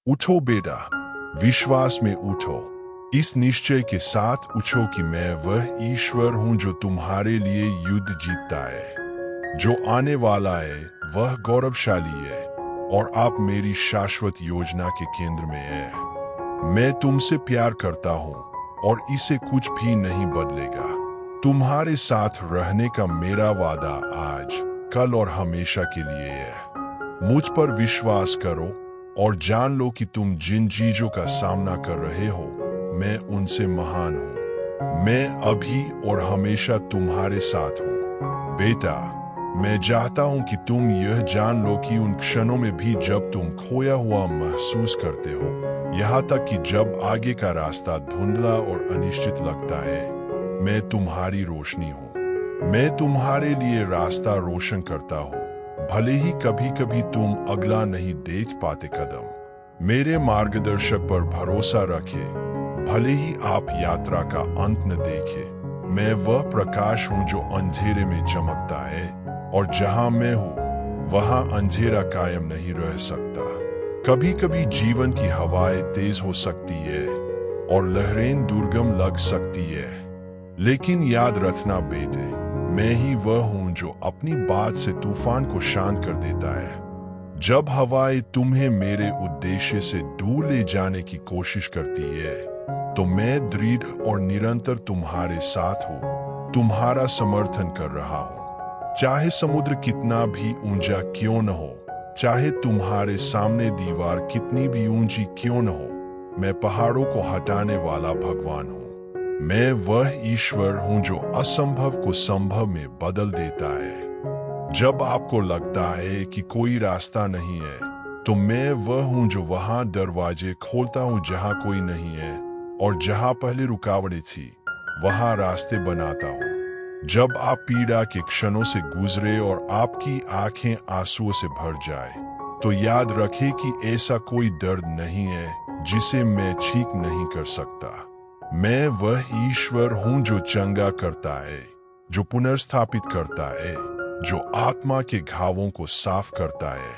उठो बेटा, विश्वास में उठो। इस निश्चय के साथ उठो कि मैं वह ईश्वर हूं जो तुम्हारे लिए युद्ध जीतता है। जो आने वाला है वह गौरवशाली है और आप मेरी शाश्वत योजना के केंद्र में है। मैं तुमसे प्यार करता हूं और इसे कुछ भी नहीं बदलेगा। तुम्हारे साथ रहने का मेरा वादा आज, कल और हमेशा के लिए है। मुझ पर विश्वास करो और जान लो कि तुम जिन चीजों का सामना कर रहे हो, मैं उनसे महान हूं। मैं अभी और हमेशा तुम्हारे साथ हूं। बेटा, मैं चाहता हूं कि तुम यह जान लो कि उन क्षणों में भी जब तुम खोया हुआ महसूस करते हो, यहाँ तक कि जब आगे का रास्ता धुंधला और अनिश्चित लगता है, मैं तुम्हारी रोशनी हूँ। मैं तुम्हारे लिए रास्ता रोशन करता हूँ, भले ही कभी कभी तुम अगला नहीं देख पाते कदम। मेरे मार्गदर्शक पर भरोसा रखे, भले ही आप यात्रा का अंत न देखे। मैं वह प्रकाश हूँ जो अंधेरे में चमकता है, और जहाँ मैं हूँ वहाँ अंधेरा कायम नहीं रह सकता। कभी कभी जीवन की हवाएं तेज हो सकती है और लहरें दुर्गम लग सकती है, लेकिन याद रखना बेटे, मैं ही वह हूं जो अपनी बात से तूफान को शांत कर देता है। जब हवाएं तुम्हें मेरे उद्देश्य से दूर ले जाने की कोशिश करती है, तो मैं दृढ़ और निरंतर तुम्हारे साथ हूं, तुम्हारा समर्थन कर रहा हूं। चाहे समुद्र कितना भी ऊंचा क्यों न हो, चाहे तुम्हारे सामने दीवार कितनी भी ऊंची क्यों न हो, मैं पहाड़ों को हटाने वाला भगवान हूँ। मैं वह ईश्वर हूँ जो असंभव को संभव में बदल देता है। जब आपको लगता है कि कोई रास्ता नहीं है, तो मैं वह हूँ जो वहां दरवाजे खोलता हूँ जहां कोई नहीं है, और जहां पहले रुकावटें थी वहां रास्ते बनाता हूँ। जब आप पीड़ा के क्षणों से गुजरे और आपकी आंखें आंसुओं से भर जाए, तो याद रखें कि ऐसा कोई दर्द नहीं है जिसे मैं ठीक नहीं कर सकता। मैं वह ईश्वर हूं जो चंगा करता है, जो पुनर्स्थापित करता है, जो आत्मा के घावों को साफ करता है।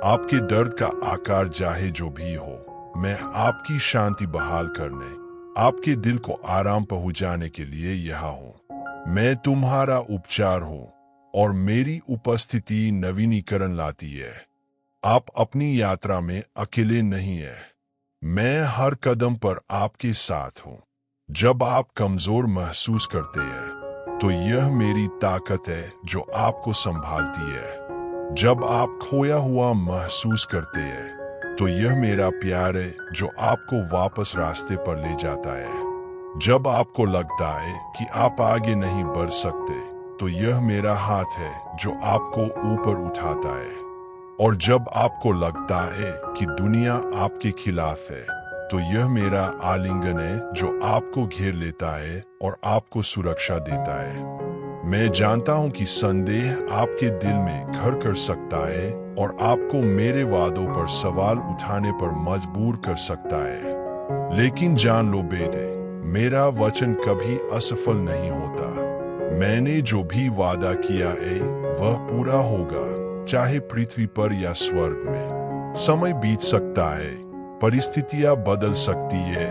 आपके दर्द का आकार चाहे जो भी हो, मैं आपकी शांति बहाल करने, आपके दिल को आराम पहुंचाने के लिए यहाँ हूँ। मैं तुम्हारा उपचार हूँ और मेरी उपस्थिति नवीनीकरण लाती है। आप अपनी यात्रा में अकेले नहीं हैं। मैं हर कदम पर आपके साथ हूँ। जब आप कमजोर महसूस करते हैं, तो यह मेरी ताकत है जो आपको संभालती है। जब आप खोया हुआ महसूस करते हैं, तो यह मेरा प्यार है जो आपको वापस रास्ते पर ले जाता है। जब आपको लगता है कि आप आगे नहीं बढ़ सकते, तो यह मेरा हाथ है जो आपको ऊपर उठाता है। और जब आपको लगता है कि दुनिया आपके खिलाफ है, तो यह मेरा आलिंगन है जो आपको घेर लेता है और आपको सुरक्षा देता है। मैं जानता हूं कि संदेह आपके दिल में घर कर सकता है और आपको मेरे वादों पर सवाल उठाने पर मजबूर कर सकता है, लेकिन जान लो बेटे, मेरा वचन कभी असफल नहीं होता। मैंने जो भी वादा किया है वह पूरा होगा, चाहे पृथ्वी पर या स्वर्ग में। समय बीत सकता है, परिस्थितियां बदल सकती है,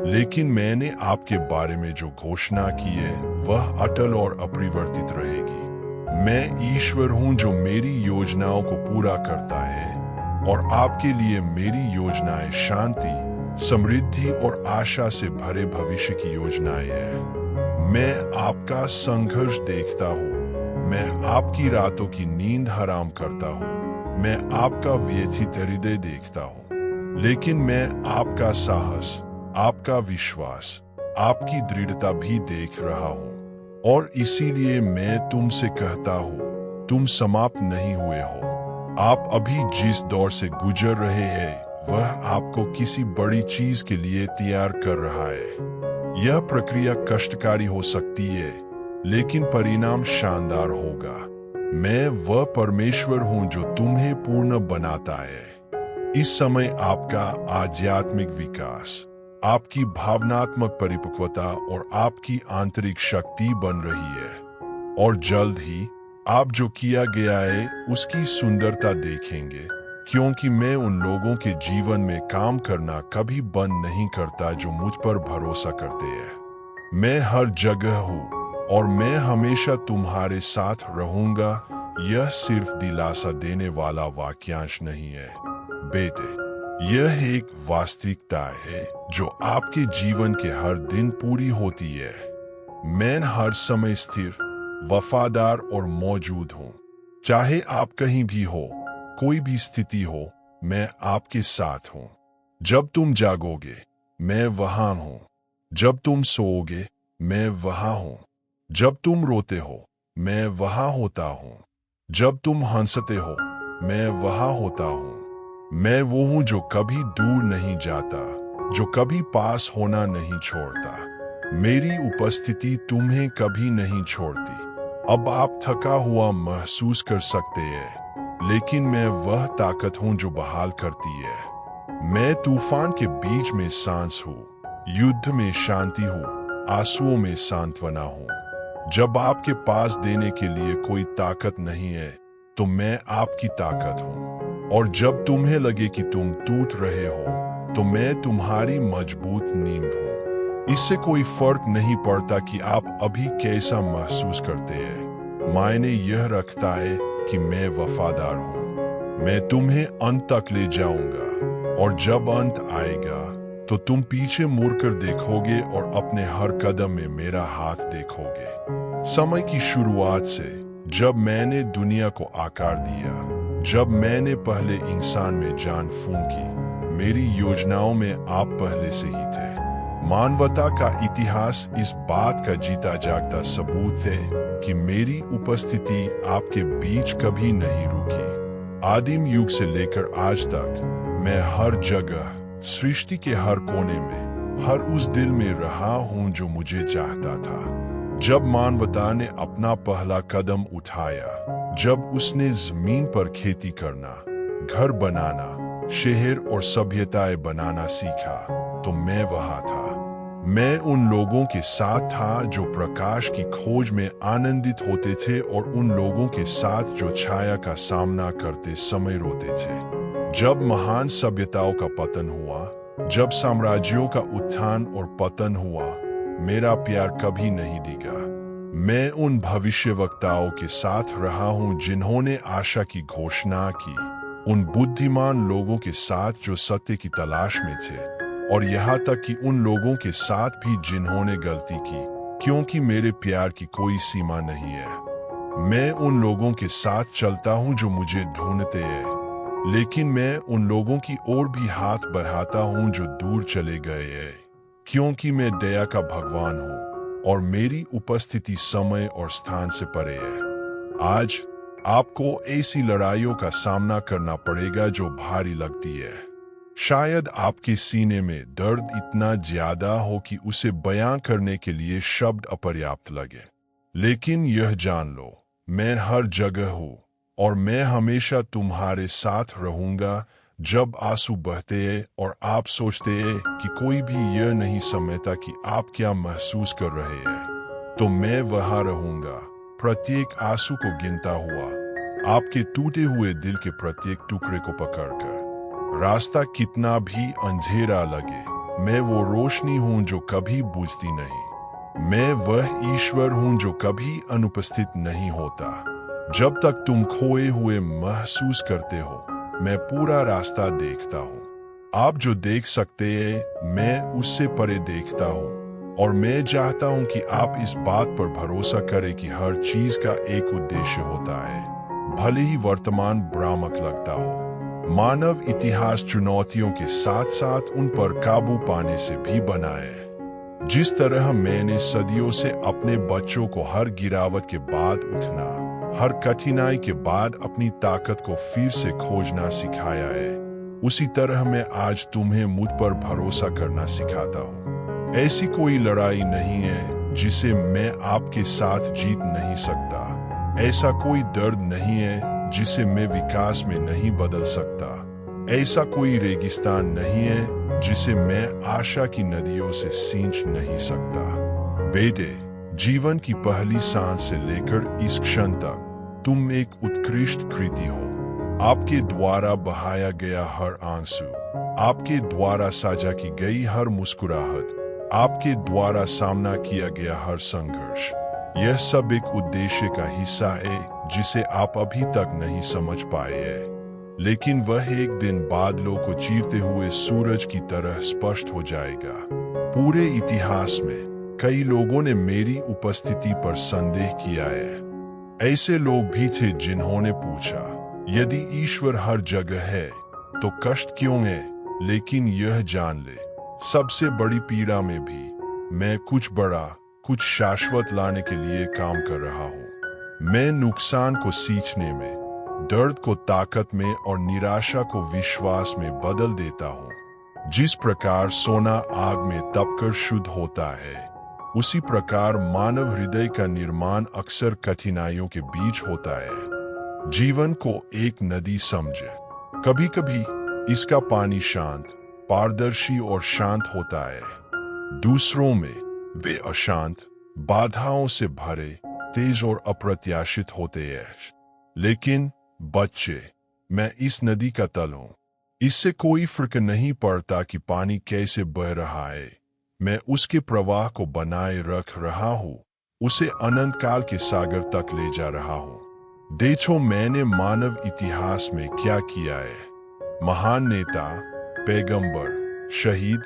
लेकिन मैंने आपके बारे में जो घोषणा की है वह अटल और अपरिवर्तित रहेगी। मैं ईश्वर हूं जो मेरी योजनाओं को पूरा करता है, और आपके लिए मेरी योजनाएं शांति, समृद्धि और आशा से भरे भविष्य की योजनाएं हैं। मैं आपका संघर्ष देखता हूँ, मैं आपकी रातों की नींद हराम करता हूँ, मैं आपका व्यथित हृदय देखता हूँ, लेकिन मैं आपका साहस, आपका विश्वास, आपकी दृढ़ता भी देख रहा हूँ। और इसीलिए मैं तुमसे कहता हूँ, तुम समाप्त नहीं हुए हो। आप अभी जिस दौर से गुजर रहे हैं, वह आपको किसी बड़ी चीज के लिए तैयार कर रहा है। यह प्रक्रिया कष्टकारी हो सकती है, लेकिन परिणाम शानदार होगा। मैं वह परमेश्वर हूं जो तुम्हें पूर्ण बनाता है। इस समय आपका आध्यात्मिक विकास, आपकी भावनात्मक परिपक्वता और आपकी आंतरिक शक्ति बन रही है, और जल्द ही आप जो किया गया है उसकी सुंदरता देखेंगे, क्योंकि मैं उन लोगों के जीवन में काम करना कभी बंद नहीं करता जो मुझ पर भरोसा करते हैं। मैं हर जगह हूँ और मैं हमेशा तुम्हारे साथ रहूंगा। यह सिर्फ दिलासा देने वाला वाक्यांश नहीं है बेटे, यह एक वास्तविकता है जो आपके जीवन के हर दिन पूरी होती है। मैं हर समय स्थिर, वफादार और मौजूद हूँ। चाहे आप कहीं भी हो, कोई भी स्थिति हो, मैं आपके साथ हूँ। जब तुम जागोगे, मैं वहां हूँ। जब तुम सोओगे, मैं वहां हूँ। जब तुम रोते हो, मैं वहां होता हूँ। जब तुम हंसते हो, मैं वहां होता हूँ। मैं वो हूँ जो कभी दूर नहीं जाता, जो कभी पास होना नहीं छोड़ता। मेरी उपस्थिति तुम्हें कभी नहीं छोड़ती। अब आप थका हुआ महसूस कर सकते हैं, लेकिन मैं वह ताकत हूँ जो बहाल करती है। मैं तूफान के बीच में सांस हूँ, युद्ध में शांति हूँ, आंसुओं में सांत्वना हूँ। जब आपके पास देने के लिए कोई ताकत नहीं है, तो मैं आपकी ताकत हूँ। और जब तुम्हें लगे कि तुम टूट रहे हो, तो मैं तुम्हारी मजबूत नींव हूँ। इससे कोई फर्क नहीं पड़ता कि आप अभी कैसा महसूस करते हैं। मायने यह रखता है कि मैं वफादार हूँ। मैं तुम्हें अंत तक ले जाऊंगा, और जब अंत आएगा तो तुम पीछे मुड़कर देखोगे और अपने हर कदम में मेरा हाथ देखोगे। समय की शुरुआत से, जब मैंने दुनिया को आकार दिया, जब मैंने पहले इंसान में जान फूंकी, मेरी योजनाओं में आप पहले से ही थे। मानवता का इतिहास इस बात का जीता जागता सबूत है कि मेरी उपस्थिति आपके बीच कभी नहीं रुकी। आदिम युग से लेकर आज तक मैं हर जगह, सृष्टि के हर कोने में, हर उस दिल में रहा हूं जो मुझे चाहता था। जब मानवता ने अपना पहला कदम उठाया, जब उसने जमीन पर खेती करना, घर बनाना, शहर और सभ्यताएं बनाना सीखा, तो मैं वहां था। मैं उन लोगों के साथ था जो प्रकाश की खोज में आनंदित होते थे और उन लोगों के साथ जो छाया का सामना करते समय रोते थे। जब महान सभ्यताओं का पतन हुआ, जब साम्राज्यों का उत्थान और पतन हुआ, मेरा प्यार कभी नहीं डिगा। मैं उन भविष्यवक्ताओं के साथ रहा हूं जिन्होंने आशा की घोषणा की, उन बुद्धिमान लोगों के साथ जो सत्य की तलाश में थे, और यहाँ तक कि उन लोगों के साथ भी जिन्होंने गलती की, क्योंकि मेरे प्यार की कोई सीमा नहीं है। मैं उन लोगों के साथ चलता हूं जो मुझे ढूंढते हैं, लेकिन मैं उन लोगों की ओर भी हाथ बढ़ाता हूं जो दूर चले गए हैं, क्योंकि मैं दया का भगवान हूं और मेरी उपस्थिति समय और स्थान से परे है। आज आपको ऐसी लड़ाइयों का सामना करना पड़ेगा जो भारी लगती है। शायद आपके सीने में दर्द इतना ज्यादा हो कि उसे बयां करने के लिए शब्द अपर्याप्त लगे, लेकिन यह जान लो, मैं हर जगह हूं और मैं हमेशा तुम्हारे साथ रहूंगा। जब आंसू बहते हैं और आप सोचते हैं कि कोई भी यह नहीं समझता कि आप क्या महसूस कर रहे हैं, तो मैं वहां रहूंगा, प्रत्येक आंसू को गिनता हुआ, आपके टूटे हुए दिल के प्रत्येक टुकड़े को पकड़कर। रास्ता कितना भी अंधेरा लगे, मैं वो रोशनी हूं जो कभी बुझती नहीं। मैं वह ईश्वर हूं जो कभी अनुपस्थित नहीं होता। जब तक तुम खोए हुए महसूस करते हो, मैं पूरा रास्ता देखता हूँ। आप जो देख सकते हैं, मैं उससे परे देखता हूँ, और मैं चाहता हूँ कि आप इस बात पर भरोसा करें कि हर चीज का एक उद्देश्य होता है, भले ही वर्तमान भ्रामक लगता हो। मानव इतिहास चुनौतियों के साथ साथ उन पर काबू पाने से भी बना है। जिस तरह मैंने सदियों से अपने बच्चों को हर गिरावट के बाद उठना, हर कठिनाई के बाद अपनी ताकत को फिर से खोजना सिखाया है, उसी तरह मैं आज तुम्हें मुझ पर भरोसा करना सिखाता हूँ। ऐसी कोई लड़ाई नहीं है जिसे मैं आपके साथ जीत नहीं सकता। ऐसा कोई दर्द नहीं है जिसे मैं विकास में नहीं बदल सकता। ऐसा कोई रेगिस्तान नहीं है जिसे मैं आशा की नदियों से सींच नहीं सकता। बेटे, जीवन की पहली सांस से लेकर इस क्षण तक तुम एक उत्कृष्ट कृति हो। आपके द्वारा बहाया गया हर आंसू, आपके द्वारा साझा की गई हर मुस्कुराहट, आपके द्वारा सामना किया गया हर संघर्ष, यह सब एक उद्देश्य का हिस्सा है जिसे आप अभी तक नहीं समझ पाए हैं। लेकिन वह एक दिन बादलों को चीरते हुए सूरज की तरह स्पष्ट हो जाएगा। पूरे इतिहास में कई लोगों ने मेरी उपस्थिति पर संदेह किया है। ऐसे लोग भी थे जिन्होंने पूछा, यदि ईश्वर हर जगह है तो कष्ट क्यों है? लेकिन यह जान ले, सबसे बड़ी पीड़ा में भी मैं कुछ बड़ा, कुछ शाश्वत लाने के लिए काम कर रहा हूँ। मैं नुकसान को सींचने में, दर्द को ताकत में और निराशा को विश्वास में बदल देता हूँ। जिस प्रकार सोना आग में तपकर शुद्ध होता है, उसी प्रकार मानव हृदय का निर्माण अक्सर कठिनाइयों के बीच होता है। जीवन को एक नदी समझे। कभी कभी इसका पानी शांत, पारदर्शी और शांत होता है। दूसरों में वे अशांत, बाधाओं से भरे, तेज और अप्रत्याशित होते हैं। लेकिन बच्चे, मैं इस नदी का तल हूं। इससे कोई फर्क नहीं पड़ता कि पानी कैसे बह रहा है। मैं उसके प्रवाह को बनाए रख रहा हूं, उसे अनंत काल के सागर तक ले जा रहा हूं। देखो मैंने मानव इतिहास में क्या किया है। महान नेता, पैगंबर, शहीद,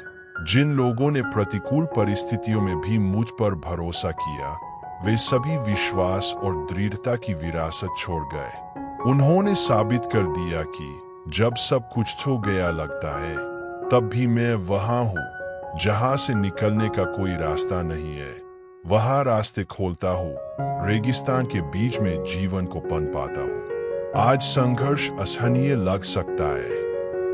जिन लोगों ने प्रतिकूल परिस्थितियों में भी मुझ पर भरोसा किया, वे सभी विश्वास और दृढ़ता की विरासत छोड़ गए। उन्होंने साबित कर दिया कि जब सब कुछ हो गया लगता है, तब भी मैं वहां हूं जहां से निकलने का कोई रास्ता नहीं है। वहां रास्ते खोलता हूं, रेगिस्तान के बीच में जीवन को पनपाता हूं। आज संघर्ष असहनीय लग सकता है।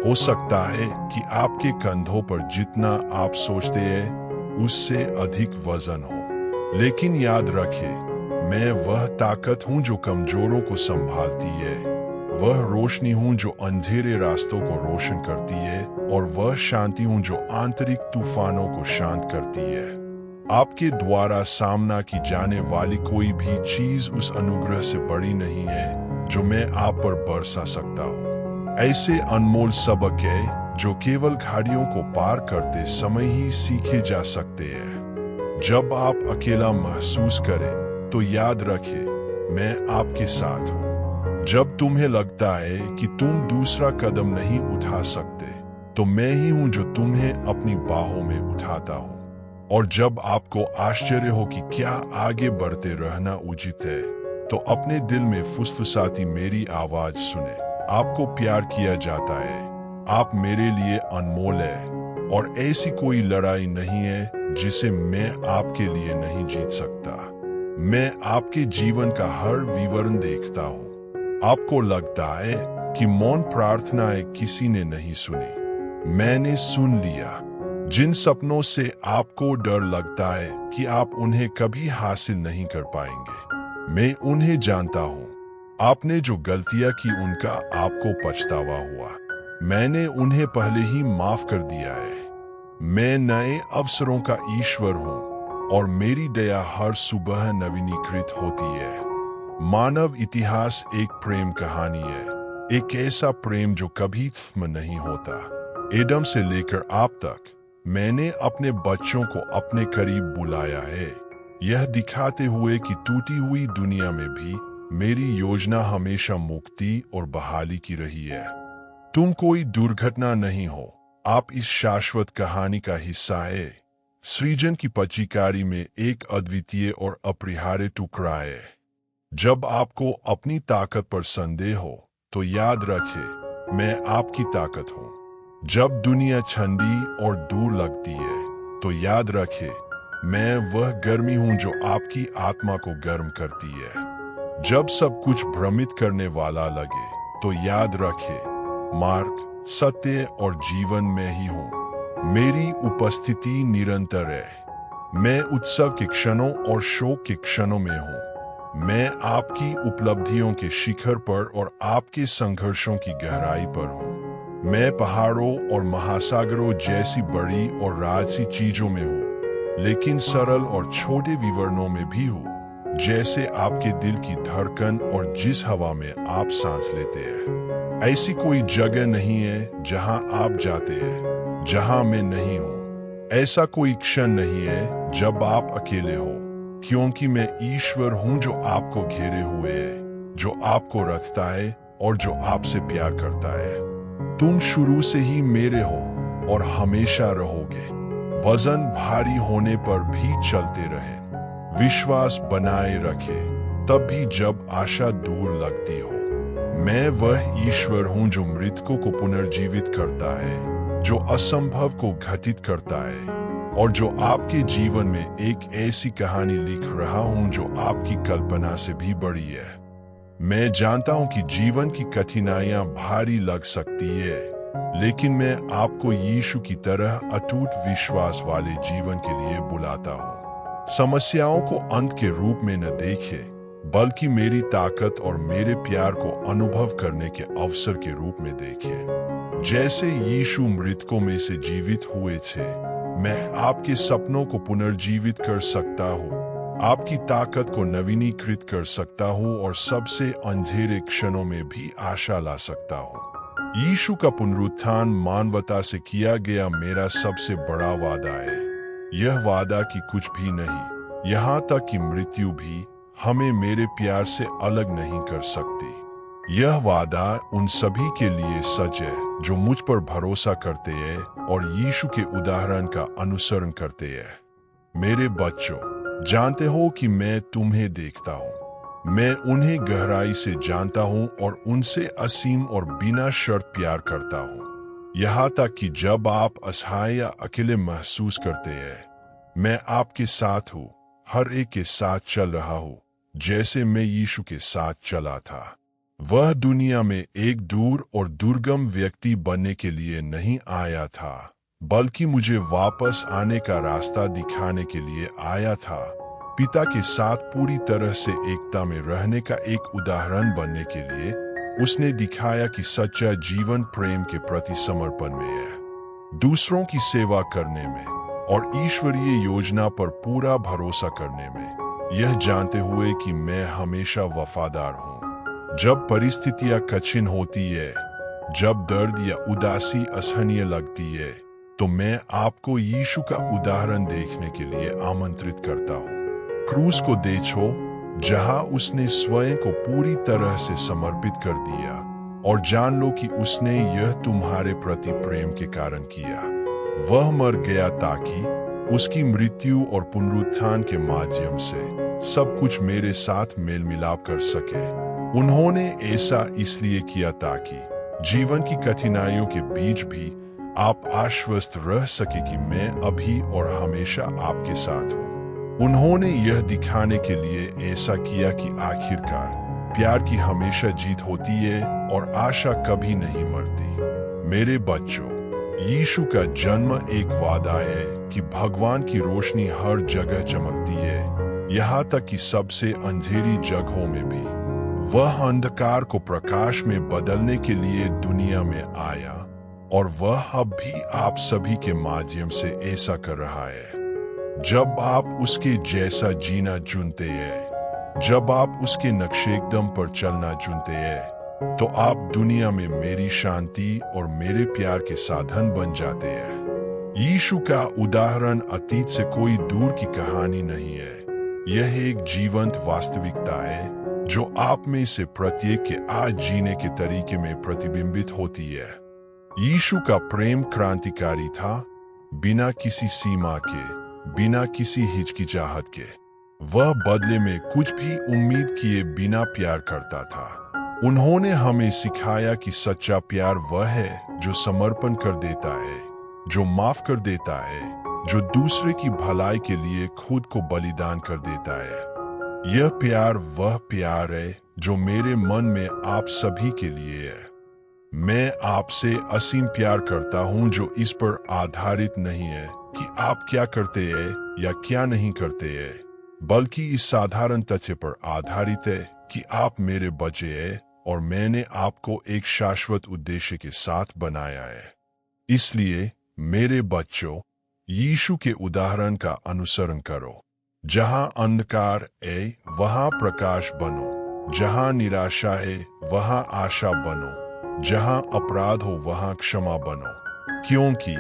हो सकता है कि आपके कंधों पर जितना आप सोचते हैं उससे अधिक वजन हो। लेकिन याद रखें, मैं वह ताकत हूं जो कमजोरों को संभालती है, वह रोशनी हूं जो अंधेरे रास्तों को रोशन करती है, और वह शांति हूं जो आंतरिक तूफानों को शांत करती है। आपके द्वारा सामना की जाने वाली कोई भी चीज उस अनुग्रह से बड़ी नहीं है जो मैं आप पर बरसा सकता हूं। ऐसे अनमोल सबक है जो केवल घाटियों को पार करते समय ही सीखे जा सकते हैं। जब आप अकेला महसूस करें तो याद रखें, मैं आपके साथ हूं। जब तुम्हें लगता है कि तुम दूसरा कदम नहीं उठा सकते, तो मैं ही हूं जो तुम्हें अपनी बाहों में उठाता हूं। और जब आपको आश्चर्य हो कि क्या आगे बढ़ते रहना उचित है, तो अपने दिल में फुसफुसाती मेरी आवाज सुने। आपको प्यार किया जाता है, आप मेरे लिए अनमोल है, और ऐसी कोई लड़ाई नहीं है जिसे मैं आपके लिए नहीं जीत सकता। मैं आपके जीवन का हर विवरण देखता हूँ। आपको लगता है कि मौन प्रार्थनाएं किसी ने नहीं सुनी, मैंने सुन लिया। जिन सपनों से आपको डर लगता है कि आप उन्हें कभी हासिल नहीं कर पाएंगे, मैं उन्हें जानता हूँ। आपने जो गलतियां की उनका आपको पछतावा हुआ, मैंने उन्हें पहले ही माफ कर दिया है। मैं नए अवसरों का ईश्वर हूँ और मेरी दया हर सुबह नवीनीकृत होती है। मानव इतिहास एक प्रेम कहानी है, एक ऐसा प्रेम जो कभी खत्म नहीं होता। एडम से लेकर आप तक मैंने अपने बच्चों को अपने करीब बुलाया है, यह दिखाते हुए कि टूटी हुई दुनिया में भी मेरी योजना हमेशा मुक्ति और बहाली की रही है। तुम कोई दुर्घटना नहीं हो, आप इस शाश्वत कहानी का हिस्सा है। सृजन की पचिकारी में एक अद्वितीय और अपरिहार्य टुकड़ा है। जब आपको अपनी ताकत पर संदेह हो, तो याद रखें, मैं आपकी ताकत हूँ। जब दुनिया ठंडी और दूर लगती है, तो याद रखें, मैं वह गर्मी हूँ जो आपकी आत्मा को गर्म करती है। जब सब कुछ भ्रमित करने वाला लगे, तो याद रखें, मार्ग, सत्य और जीवन में ही हूँ। मेरी उपस्थिति निरंतर है। मैं उत्सव के क्षणों और शोक के क्षणों में हूँ। मैं आपकी उपलब्धियों के शिखर पर और आपके संघर्षों की गहराई पर हूँ। मैं पहाड़ों और महासागरों जैसी बड़ी और राजसी चीजों में हूँ, लेकिन सरल और छोटे विवरणों में भी हूँ, जैसे आपके दिल की धड़कन और जिस हवा में आप सांस लेते हैं। ऐसी कोई जगह नहीं है जहां आप जाते हैं जहां मैं नहीं हूं। ऐसा कोई क्षण नहीं है जब आप अकेले हो, क्योंकि मैं ईश्वर हूं जो आपको घेरे हुए है, जो आपको रखता है और जो आपसे प्यार करता है। तुम शुरू से ही मेरे हो और हमेशा रहोगे। वजन भारी होने पर भी चलते रहे, विश्वास बनाए रखे, तब भी जब आशा दूर लगती हो। मैं वह ईश्वर हूं जो मृतकों को पुनर्जीवित करता है, जो असंभव को घटित करता है, और जो आपके जीवन में एक ऐसी कहानी लिख रहा हूं जो आपकी कल्पना से भी बड़ी है। मैं जानता हूं कि जीवन की कठिनाइयां भारी लग सकती है, लेकिन मैं आपको यीशु की तरह अटूट विश्वास वाले जीवन के लिए बुलाता हूं। समस्याओं को अंत के रूप में न देखें, बल्कि मेरी ताकत और मेरे प्यार को अनुभव करने के अवसर के रूप में देखें। जैसे यीशु मृतकों में से जीवित हुए थे, मैं आपके सपनों को पुनर्जीवित कर सकता हूँ, आपकी ताकत को नवीनीकृत कर सकता हूँ और सबसे अंधेरे क्षणों में भी आशा ला सकता हूँ। यीशु का पुनरुत्थान मानवता से किया गया मेरा सबसे बड़ा वादा है। यह वादा कि कुछ भी नहीं, यहाँ तक कि मृत्यु भी, हमें मेरे प्यार से अलग नहीं कर सकती। यह वादा उन सभी के लिए सच है जो मुझ पर भरोसा करते हैं और यीशु के उदाहरण का अनुसरण करते हैं। मेरे बच्चों, जानते हो कि मैं तुम्हें देखता हूँ। मैं उन्हें गहराई से जानता हूँ और उनसे असीम और बिना शर्त प्यार करता हूँ। यहाँ तक कि जब आप असहाय या अकेले महसूस करते हैं, मैं आपके साथ हूँ, हर एक के साथ चल रहा हूँ, जैसे मैं यीशु के साथ चला था। वह दुनिया में एक दूर और दुर्गम व्यक्ति बनने के लिए नहीं आया था, बल्कि मुझे वापस आने का रास्ता दिखाने के लिए आया था। पिता के साथ पूरी तरह से एकता में रहने का एक उदाहरण बनने के लिए उसने दिखाया कि सच्चा जीवन प्रेम के प्रति समर्पण में है, दूसरों की सेवा करने में और ईश्वरीय योजना पर पूरा भरोसा करने में, यह जानते हुए कि मैं हमेशा वफादार हूँ। जब परिस्थितियां कठिन होती है, जब दर्द या उदासी असहनीय लगती है, तो मैं आपको यीशु का उदाहरण देखने के लिए आमंत्रित करता हूँ। क्रूस को देखो, जहां उसने स्वयं को पूरी तरह से समर्पित कर दिया, और जान लो कि उसने यह तुम्हारे प्रति प्रेम के कारण किया। वह मर गया ताकि उसकी मृत्यु और पुनरुत्थान के माध्यम से सब कुछ मेरे साथ मेल मिलाप कर सके। उन्होंने ऐसा इसलिए किया ताकि जीवन की कठिनाइयों के बीच भी आप आश्वस्त रह सके कि मैं अभी और हमेशा आपके साथ हूँ। उन्होंने यह दिखाने के लिए ऐसा किया कि आखिरकार प्यार की हमेशा जीत होती है और आशा कभी नहीं मरती। मेरे बच्चों, यीशु का जन्म एक वादा है कि भगवान की रोशनी हर जगह चमकती है, यहाँ तक कि सबसे अंधेरी जगहों में भी। वह अंधकार को प्रकाश में बदलने के लिए दुनिया में आया, और वह अब भी आप सभी के माध्यम से ऐसा कर रहा है। जब आप उसके जैसा जीना चुनते हैं, जब आप उसके नक्शेकदम पर चलना चुनते हैं, तो आप दुनिया में मेरी शांति और मेरे प्यार के साधन बन जाते हैं। यीशु का उदाहरण अतीत से कोई दूर की कहानी नहीं है। यह एक जीवंत वास्तविकता है जो आप में से प्रत्येक के आज जीने के तरीके में प्रतिबिंबित होती है। यीशु का प्रेम क्रांतिकारी था, बिना किसी सीमा के, बिना किसी हिचकिचाहट के। वह बदले में कुछ भी उम्मीद किए बिना प्यार करता था। उन्होंने हमें सिखाया कि सच्चा प्यार वह है जो समर्पण कर देता है, जो माफ कर देता है, जो दूसरे की भलाई के लिए खुद को बलिदान कर देता है। यह प्यार वह प्यार है जो मेरे मन में आप सभी के लिए है। मैं आपसे असीम प्यार करता हूं जो इस पर आधारित नहीं है कि आप क्या करते हैं या क्या नहीं करते हैं, बल्कि इस साधारण तथ्य पर आधारित है कि आप मेरे बच्चे हैं और मैंने आपको एक शाश्वत उद्देश्य के साथ बनाया है। इसलिए मेरे बच्चों, यीशु के उदाहरण का अनुसरण करो। जहां अंधकार है वहां प्रकाश बनो, जहां निराशा है वहां आशा बनो, जहां अपराध हो वहां क्षमा बनो, क्योंकि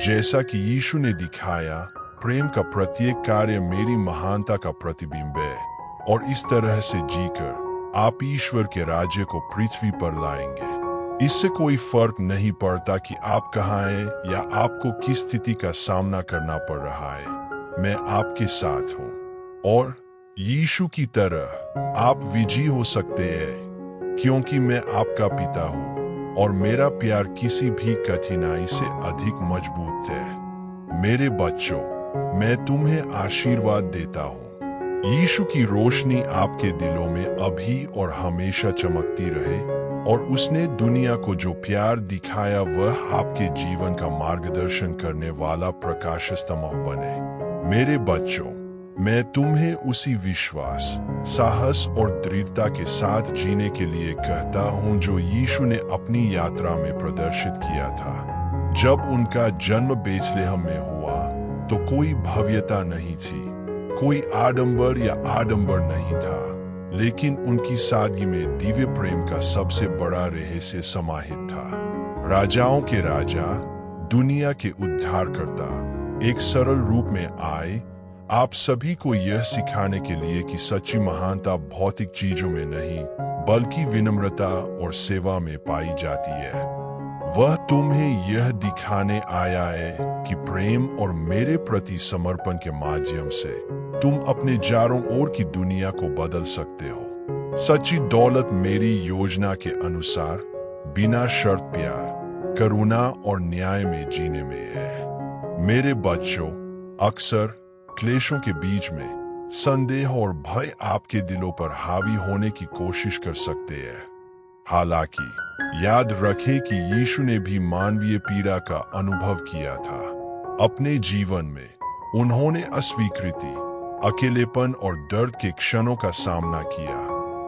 जैसा कि यीशु ने दिखाया, प्रेम का प्रत्येक कार्य मेरी महानता का प्रतिबिंब है, और इस तरह से जीकर आप ईश्वर के राज्य को पृथ्वी पर लाएंगे। इससे कोई फर्क नहीं पड़ता कि आप कहाँ हैं या आपको किस स्थिति का सामना करना पड़ रहा है, मैं आपके साथ हूँ। और यीशु की तरह आप विजयी हो सकते हैं, क्योंकि मैं आपका पिता हूँ और मेरा प्यार किसी भी कठिनाई से अधिक मजबूत है। मेरे बच्चों, मैं तुम्हें आशीर्वाद देता हूँ। यीशु की रोशनी आपके दिलों में अभी और हमेशा चमकती रहे, और उसने दुनिया को जो प्यार दिखाया वह आपके जीवन का मार्गदर्शन करने वाला प्रकाश स्तंभ बने। मेरे बच्चों, मैं तुम्हें उसी विश्वास, साहस और दृढ़ता के साथ जीने के लिए कहता हूं जो यीशु ने अपनी यात्रा में प्रदर्शित किया था। जब उनका जन्म बेथलेहम में हुआ तो कोई भव्यता नहीं थी, कोई आडंबर या आडंबर नहीं था, लेकिन उनकी सादगी में दिव्य प्रेम का सबसे बड़ा रहस्य समाहित था। राजाओं के राजा, दुनिया के उद्धारकर्ता एक सरल रूप में आए, आप सभी को यह सिखाने के लिए कि सच्ची महानता भौतिक चीजों में नहीं बल्कि विनम्रता और सेवा में पाई जाती है। वह तुम्हें यह दिखाने आया है कि प्रेम और मेरे प्रति समर्पण के माध्यम से तुम अपने चारों ओर की दुनिया को बदल सकते हो। सच्ची दौलत मेरी योजना के अनुसार बिना शर्त प्यार, करुणा और न्याय में जीने में है। मेरे बच्चों, अक्सर क्लेशों के बीच में संदेह और भय आपके दिलों पर हावी होने की कोशिश कर सकते हैं। हालांकि याद रखें कि यीशु ने भी मानवीय पीड़ा का अनुभव किया था। अपने जीवन में उन्होंने अस्वीकृति, अकेलेपन और दर्द के क्षणों का सामना किया,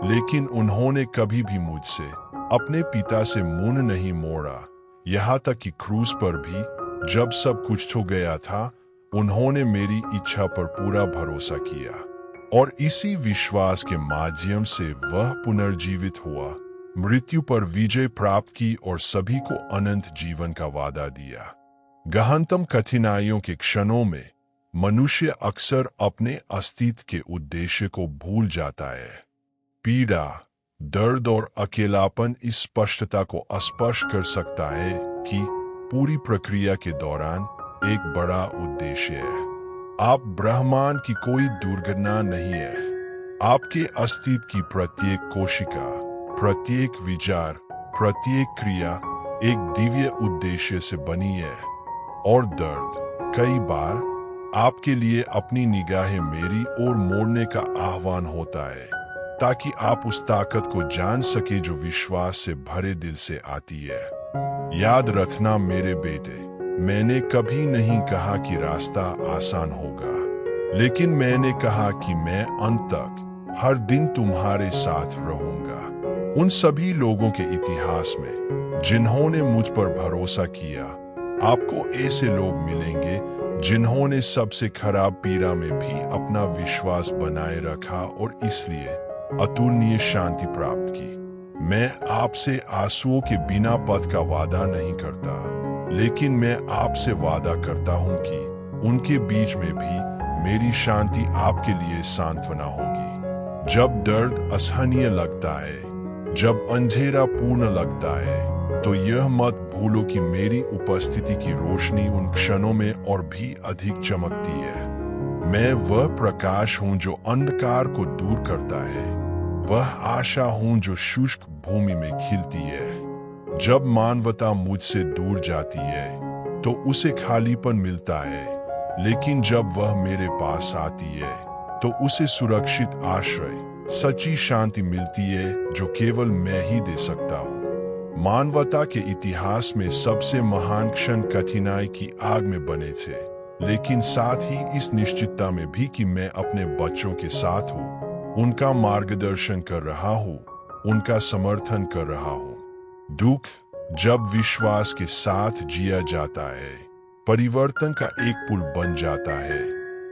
लेकिन उन्होंने कभी भी मुझसे अपने पिता से मुंह नहीं मोड़ा। यहाँ तक कि क्रूस पर भी जब सब कुछ हो गया था, उन्होंने मेरी इच्छा पर पूरा भरोसा किया, और इसी विश्वास के माध्यम से वह पुनर्जीवित हुआ, मृत्यु पर विजय प्राप्त की और सभी को अनंत जीवन का वादा दिया। गहनतम कठिनाइयों के क्षणों में मनुष्य अक्सर अपने अस्तित्व के उद्देश्य को भूल जाता है। पीड़ा, दर्द और अकेलापन इस स्पष्टता को स्पष्ट कर सकता है कि पूरी प्रक्रिया के दौरान एक बड़ा उद्देश्य है। आप ब्रह्मांड की कोई दुर्घटना नहीं है। आपके अस्तित्व की प्रत्येक कोशिका, प्रत्येक विचार, प्रत्येक क्रिया एक दिव्य उद्देश्य से बनी है। और दर्द कई बार आपके लिए अपनी निगाहें मेरी ओर मोड़ने का आह्वान होता है, ताकि आप उस ताकत को जान सके जो विश्वास से भरे दिल से आती है। याद रखना मेरे बेटे, मैंने कभी नहीं कहा कि रास्ता आसान होगा, लेकिन मैंने कहा कि मैं अंत तक हर दिन तुम्हारे साथ रहूंगा। उन सभी लोगों के इतिहास में जिन्होंने मुझ पर भरोसा किया, आपको ऐसे लोग मिलेंगे जिन्होंने सबसे खराब पीड़ा में भी अपना विश्वास बनाए रखा और इसलिए अतुलनीय शांति प्राप्त की। मैं आपसे आंसुओं के बिना पथ का वादा नहीं करता, लेकिन मैं आपसे वादा करता हूं कि उनके बीच में भी मेरी शांति आपके लिए सांत्वना होगी। जब दर्द असहनीय लगता है, जब अंधेरा पूर्ण लगता है, तो यह मत भूलो कि मेरी उपस्थिति की रोशनी उन क्षणों में और भी अधिक चमकती है। मैं वह प्रकाश हूं जो अंधकार को दूर करता है, वह आशा हूं जो शुष्क भूमि में खिलती है। जब मानवता मुझसे दूर जाती है तो उसे खालीपन मिलता है, लेकिन जब वह मेरे पास आती है तो उसे सुरक्षित आश्रय, सच्ची शांति मिलती है जो केवल मैं ही दे सकता हूँ। मानवता के इतिहास में सबसे महान क्षण कठिनाई की आग में बने थे, लेकिन साथ ही इस निश्चितता में भी कि मैं अपने बच्चों के साथ हूँ, उनका मार्गदर्शन कर रहा हूँ, उनका समर्थन कर रहा हूँ। दुख जब विश्वास के साथ जिया जाता है, परिवर्तन का एक पुल बन जाता है,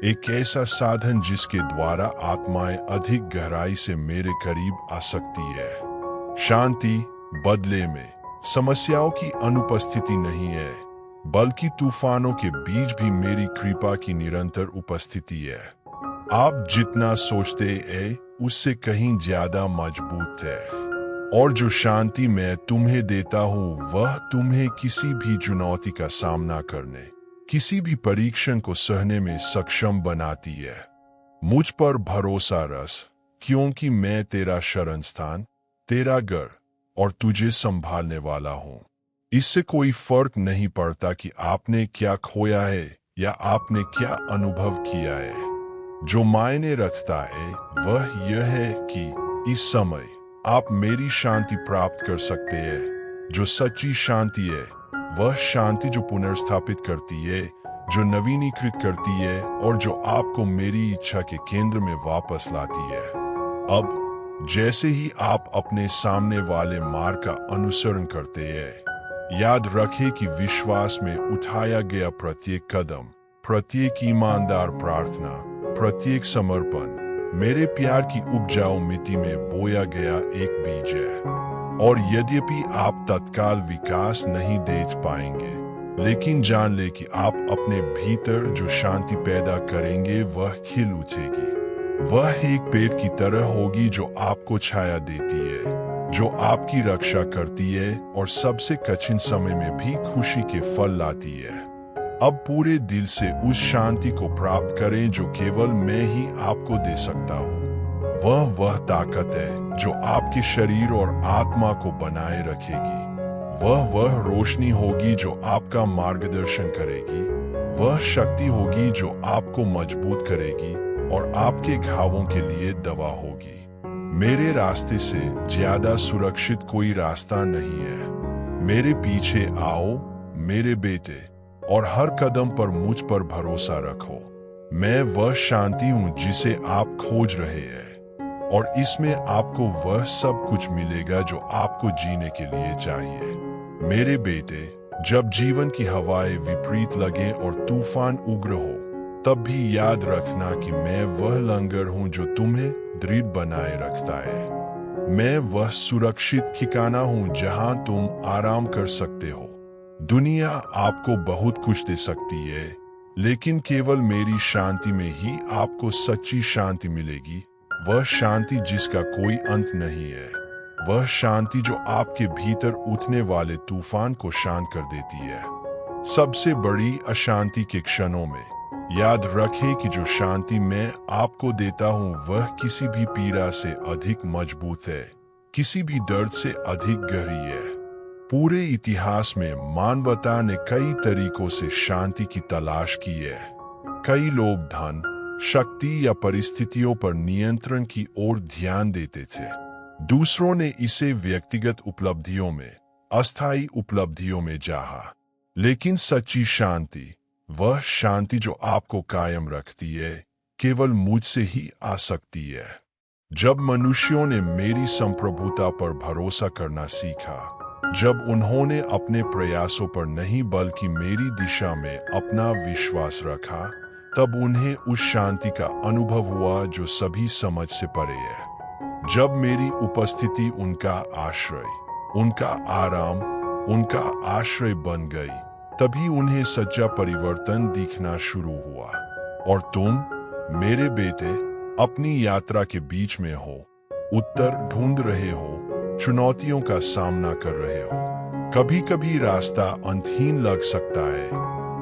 एक ऐसा साधन जिसके द्वारा आत्माएं अधिक गहराई से मेरे करीब आ सकती है। शांति बदले में समस्याओं की अनुपस्थिति नहीं है, बल्कि तूफानों के बीच भी मेरी कृपा की निरंतर उपस्थिति है। आप जितना सोचते हैं उससे कहीं ज्यादा मजबूत है, और जो शांति मैं तुम्हें देता हूँ वह तुम्हें किसी भी चुनौती का सामना करने, किसी भी परीक्षण को सहने में सक्षम बनाती है। मुझ पर भरोसा रख, क्योंकि मैं तेरा शरण स्थान, तेरा घर और तुझे संभालने वाला हूँ। इससे कोई फर्क नहीं पड़ता कि आपने क्या खोया है या आपने क्या अनुभव किया है। जो मायने रखता है वह यह है कि इस समय आप मेरी शांति प्राप्त कर सकते हैं। जो सच्ची शांति है वह शांति जो पुनर्स्थापित करती है, जो नवीनीकृत करती है और जो आपको मेरी इच्छा के केंद्र में वापस लाती है। अब जैसे ही आप अपने सामने वाले मार्ग का अनुसरण करते हैं, याद रखें कि विश्वास में उठाया गया प्रत्येक कदम, प्रत्येक ईमानदार प्रार्थना, प्रत्येक समर्पण मेरे प्यार की उपजाऊ मिट्टी में बोया गया एक बीज है। और यद्यपि आप तत्काल विकास नहीं देख पाएंगे, लेकिन जान ले कि आप अपने भीतर जो शांति पैदा करेंगे वह खिल उठेगी। वह एक पेड़ की तरह होगी जो आपको छाया देती है, जो आपकी रक्षा करती है और सबसे कठिन समय में भी खुशी के फल लाती है। अब पूरे दिल से उस शांति को प्राप्त करें जो केवल मैं ही आपको दे सकता हूँ। वह ताकत है जो आपके शरीर और आत्मा को बनाए रखेगी। वह रोशनी होगी जो आपका मार्गदर्शन करेगी। वह शक्ति होगी जो आपको मजबूत करेगी और आपके घावों के लिए दवा होगी। मेरे रास्ते से ज्यादा सुरक्षित कोई रास्ता नहीं है। मेरे पीछे आओ मेरे बेटे, और हर कदम पर मुझ पर भरोसा रखो। मैं वह शांति हूँ जिसे आप खोज रहे हैं, और इसमें आपको वह सब कुछ मिलेगा जो आपको जीने के लिए चाहिए। मेरे बेटे, जब जीवन की हवाएं विपरीत लगे और तूफान उग्र हो, तब भी याद रखना कि मैं वह लंगर हूं जो तुम्हें दृढ़ बनाए रखता है। मैं वह सुरक्षित ठिकाना हूं जहां तुम आराम कर सकते हो। दुनिया आपको बहुत कुछ दे सकती है, लेकिन केवल मेरी शांति में ही आपको सच्ची शांति मिलेगी। वह शांति जिसका कोई अंत नहीं है, वह शांति जो आपके भीतर उठने वाले तूफान को शांत कर देती है। सबसे बड़ी अशांति के क्षणों में याद रखें कि जो शांति मैं आपको देता हूँ वह किसी भी पीड़ा से अधिक मजबूत है, किसी भी दर्द से अधिक गहरी है। पूरे इतिहास में मानवता ने कई तरीकों से शांति की तलाश की है। कई लोग धन, शक्ति या परिस्थितियों पर नियंत्रण की ओर ध्यान देते थे। दूसरों ने इसे व्यक्तिगत उपलब्धियों में, अस्थायी उपलब्धियों में चाहा। लेकिन सच्ची शांति, वह शांति जो आपको कायम रखती है, केवल मुझसे ही आ सकती है। जब मनुष्यों ने मेरी संप्रभुता पर भरोसा करना सीखा, जब उन्होंने अपने प्रयासों पर नहीं बल्कि मेरी दिशा में अपना विश्वास रखा, तब उन्हें उस शांति का अनुभव हुआ जो सभी समझ से परे है। जब मेरी उपस्थिति उनका आश्रय, उनका आराम, उनका आश्रय बन गई, तभी उन्हें सच्चा परिवर्तन दिखना शुरू हुआ। और तुम, मेरे बेटे, अपनी यात्रा के बीच में हो, उत्तर ढूंढ रहे हो, चुनौतियों का सामना कर रहे हो। कभी कभी रास्ता अंतहीन लग सकता है,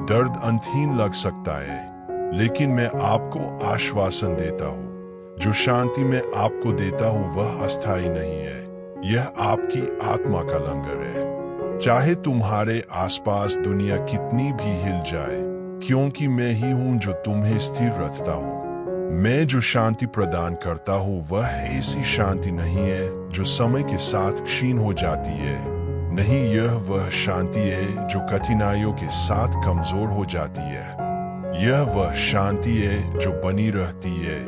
दर्द अंतहीन लग सकता है, लेकिन मैं आपको आश्वासन देता हूँ, जो शांति मैं आपको देता हूँ वह अस्थायी नहीं है। यह आपकी आत्मा का लंगर है। चाहे तुम्हारे आसपास दुनिया कितनी भी हिल जाए, क्योंकि मैं ही हूँ जो तुम्हें स्थिर रखता हूँ। मैं जो शांति प्रदान करता हूँ वह ऐसी शांति नहीं है जो समय के साथ क्षीण हो जाती है। नहीं, यह वह शांति है जो कठिनाइयों के साथ कमजोर हो जाती है। यह वह शांति है जो बनी रहती है।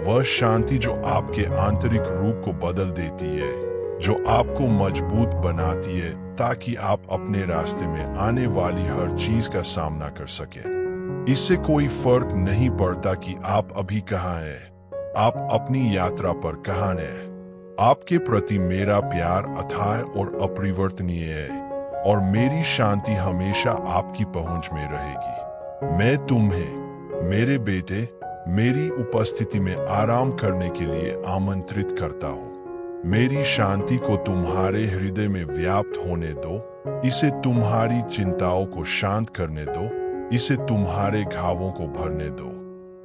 वह शांति जो आपके आंतरिक रूप को बदल देती है, जो आपको मजबूत बनाती है ताकि आप अपने रास्ते में आने वाली हर चीज का सामना कर सकें। इससे कोई फर्क नहीं पड़ता कि आप अभी कहाँ हैं, आप अपनी यात्रा पर कहाँ हैं। आपके प्रति मेरा प्यार अथाह और अपरिवर्तनीय है और मेरी शांति हमेशा आपकी पहुंच में रहेगी। मैं तुम्हें, मेरे बेटे, मेरी उपस्थिति में आराम करने के लिए आमंत्रित करता हूँ। मेरी शांति को तुम्हारे हृदय में व्याप्त होने दो। इसे तुम्हारी चिंताओं को शांत करने दो। इसे तुम्हारे घावों को भरने दो।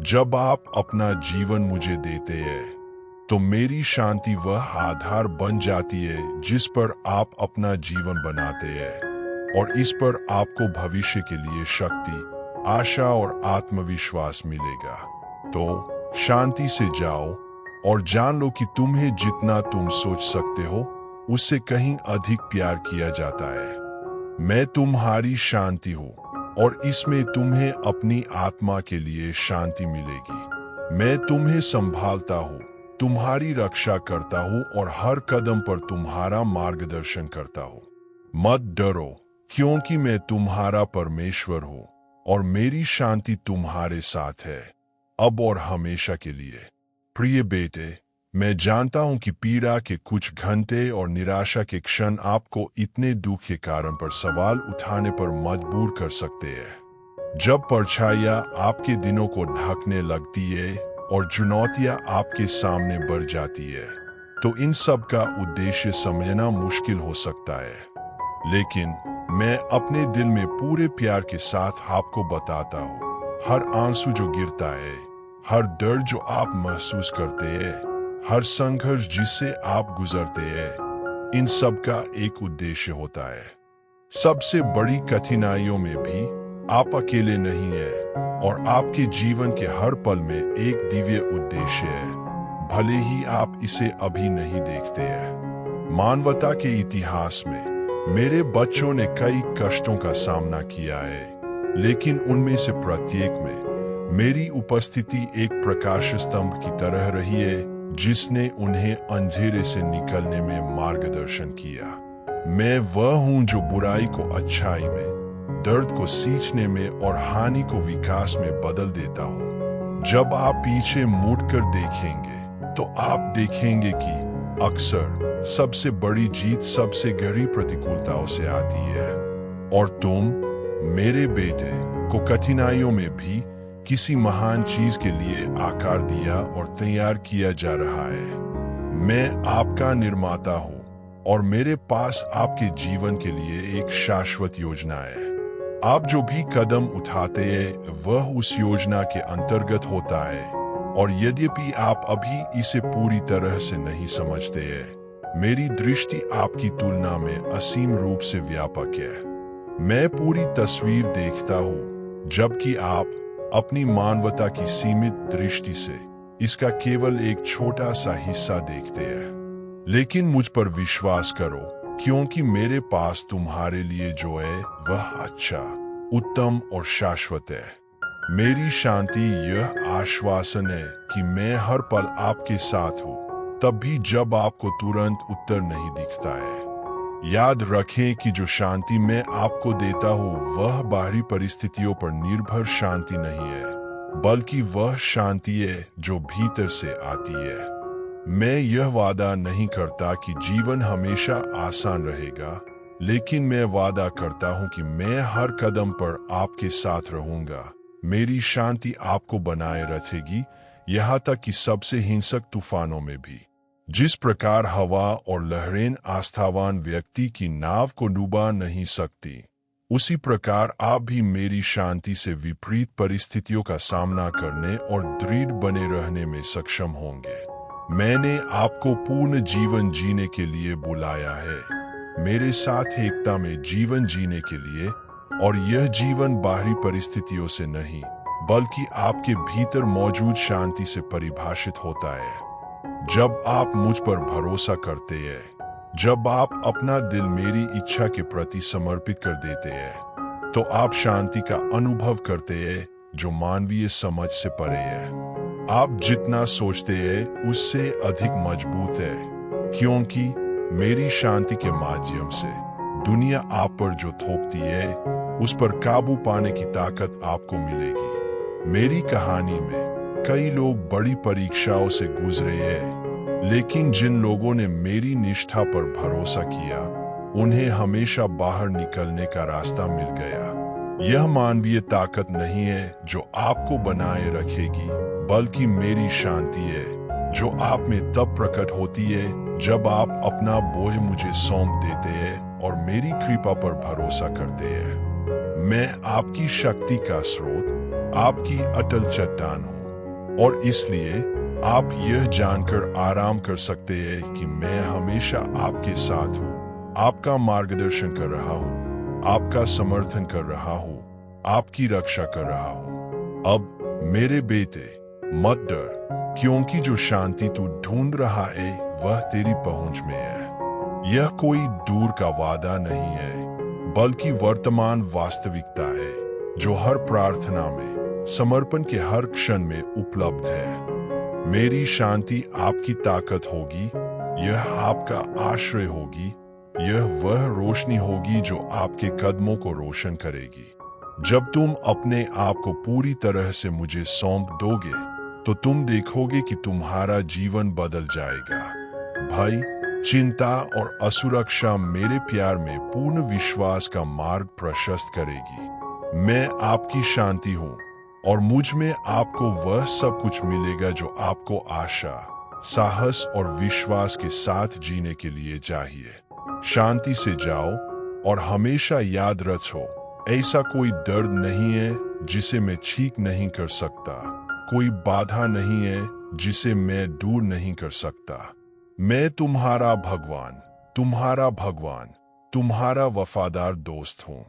जब आप अपना जीवन मुझे देते हैं तो मेरी शांति वह आधार बन जाती है जिस पर आप अपना जीवन बनाते हैं और इस पर आपको भविष्य के लिए शक्ति, आशा और आत्मविश्वास मिलेगा। तो शांति से जाओ और जान लो कि तुम्हें जितना तुम सोच सकते हो उससे कहीं अधिक प्यार किया जाता है। मैं तुम्हारी शांति हूँ और इसमें तुम्हें अपनी आत्मा के लिए शांति मिलेगी। मैं तुम्हें संभालता हूँ, तुम्हारी रक्षा करता हूँ और हर कदम पर तुम्हारा मार्गदर्शन करता हूँ। मत डरो, क्योंकि मैं तुम्हारा परमेश्वर हूँ और मेरी शांति तुम्हारे साथ है, अब और हमेशा के लिए। प्रिय बेटे, मैं जानता हूँ कि पीड़ा के कुछ घंटे और निराशा के क्षण आपको इतने दुख के कारण पर सवाल उठाने पर मजबूर कर सकते हैं। जब परछाइयाँ आपके दिनों को ढकने लगती है और चुनौतियां आपके सामने बढ़ जाती है, तो इन सब का उद्देश्य समझना मुश्किल हो सकता है। लेकिन मैं अपने दिल में पूरे प्यार के साथ आपको बताता हूँ, हर आंसू जो गिरता है, हर दर्द जो आप महसूस करते हैं, हर संघर्ष जिससे आप गुजरते हैं, इन सब का एक उद्देश्य होता है। सबसे बड़ी कठिनाइयों में भी आप अकेले नहीं हैं और आपके जीवन के हर पल में एक दिव्य उद्देश्य है, भले ही आप इसे अभी नहीं देखते हैं। मानवता के इतिहास में मेरे बच्चों ने कई कष्टों का सामना किया है, लेकिन उनमें से प्रत्येक में मेरी उपस्थिति एक प्रकाश स्तंभ की तरह रही है जिसने उन्हें अंधेरे से निकलने में मार्गदर्शन किया। मैं वह हूं जो बुराई को अच्छाई में, दर्द को सींचने में और हानि को विकास में बदल देता हूं। जब आप पीछे मुड़कर देखेंगे तो आप देखेंगे कि अक्सर सबसे बड़ी जीत सबसे गहरी प्रतिकूलताओं से आती है और तुम, मेरे बेटे, को कठिनाइयों में भी किसी महान चीज के लिए आकार दिया और तैयार किया जा रहा है। मैं आपका निर्माता हूँ और मेरे पास आपके जीवन के लिए एक शाश्वत योजना है। आप जो भी कदम उठाते हैं वह उस योजना के अंतर्गत होता है और यद्यपि आप अभी इसे पूरी तरह से नहीं समझते हैं, मेरी दृष्टि आपकी तुलना में असीम रूप से व्यापक है। मैं पूरी तस्वीर देखता हूँ, जबकि आप अपनी मानवता की सीमित दृष्टि से इसका केवल एक छोटा सा हिस्सा देखते हैं। लेकिन मुझ पर विश्वास करो, क्योंकि मेरे पास तुम्हारे लिए जो है वह अच्छा, उत्तम और शाश्वत है। मेरी शांति यह आश्वासन है कि मैं हर पल आपके साथ हूँ, तब भी जब आपको तुरंत उत्तर नहीं दिखता है। याद रखें कि जो शांति मैं आपको देता हूँ वह बाहरी परिस्थितियों पर निर्भर शांति नहीं है, बल्कि वह शांति है जो भीतर से आती है। मैं यह वादा नहीं करता कि जीवन हमेशा आसान रहेगा, लेकिन मैं वादा करता हूँ कि मैं हर कदम पर आपके साथ रहूंगा। मेरी शांति आपको बनाए रखेगी, यहाँ तक कि सबसे हिंसक तूफानों में भी। जिस प्रकार हवा और लहरें आस्थावान व्यक्ति की नाव को डुबा नहीं सकती, उसी प्रकार आप भी मेरी शांति से विपरीत परिस्थितियों का सामना करने और दृढ़ बने रहने में सक्षम होंगे। मैंने आपको पूर्ण जीवन जीने के लिए बुलाया है, मेरे साथ एकता में जीवन जीने के लिए, और यह जीवन बाहरी परिस्थितियों से नहीं बल्कि आपके भीतर मौजूद शांति से परिभाषित होता है। जब आप मुझ पर भरोसा करते हैं, जब आप अपना दिल मेरी इच्छा के प्रति समर्पित कर देते हैं, तो आप शांति का अनुभव करते हैं जो मानवीय समझ से परे है। आप जितना सोचते हैं उससे अधिक मजबूत है, क्योंकि मेरी शांति के माध्यम से दुनिया आप पर जो थोपती है उस पर काबू पाने की ताकत आपको मिलेगी। मेरी कहानी में कई लोग बड़ी परीक्षाओं से गुजरे हैं, लेकिन जिन लोगों ने मेरी निष्ठा पर भरोसा किया उन्हें हमेशा बाहर निकलने का रास्ता मिल गया। यह मानवीय ताकत नहीं है जो आपको बनाए रखेगी, बल्कि मेरी शांति है जो आप में तब प्रकट होती है जब आप अपना बोझ मुझे सौंप देते हैं और मेरी कृपा पर भरोसा करते हैं। मैं आपकी शक्ति का स्रोत, आपकी अटल चट्टान हूँ और इसलिए आप यह जानकर आराम कर सकते हैं कि मैं हमेशा आपके साथ हूँ, आपका मार्गदर्शन कर रहा हूँ, आपका समर्थन कर रहा हूँ, आपकी रक्षा कर रहा हूँ। अब मेरे बेटे, मत डर, क्योंकि जो शांति तू ढूंढ रहा है वह तेरी पहुंच में है। यह कोई दूर का वादा नहीं है, बल्कि वर्तमान वास्तविकता है जो हर प्रार्थना में, समर्पण के हर क्षण में उपलब्ध है। मेरी शांति आपकी ताकत होगी, यह आपका आश्रय होगी, यह वह रोशनी होगी जो आपके कदमों को रोशन करेगी। जब तुम अपने आप को पूरी तरह से मुझे सौंप दोगे तो तुम देखोगे कि तुम्हारा जीवन बदल जाएगा। भय, चिंता और असुरक्षा मेरे प्यार में पूर्ण विश्वास का मार्ग प्रशस्त करेगी। मैं आपकी शांति हूँ और मुझ में आपको वह सब कुछ मिलेगा जो आपको आशा, साहस और विश्वास के साथ जीने के लिए चाहिए। शांति से जाओ और हमेशा याद रखो, ऐसा कोई दर्द नहीं है जिसे मैं ठीक नहीं कर सकता, कोई बाधा नहीं है जिसे मैं दूर नहीं कर सकता। मैं तुम्हारा भगवान, तुम्हारा वफादार दोस्त हूँ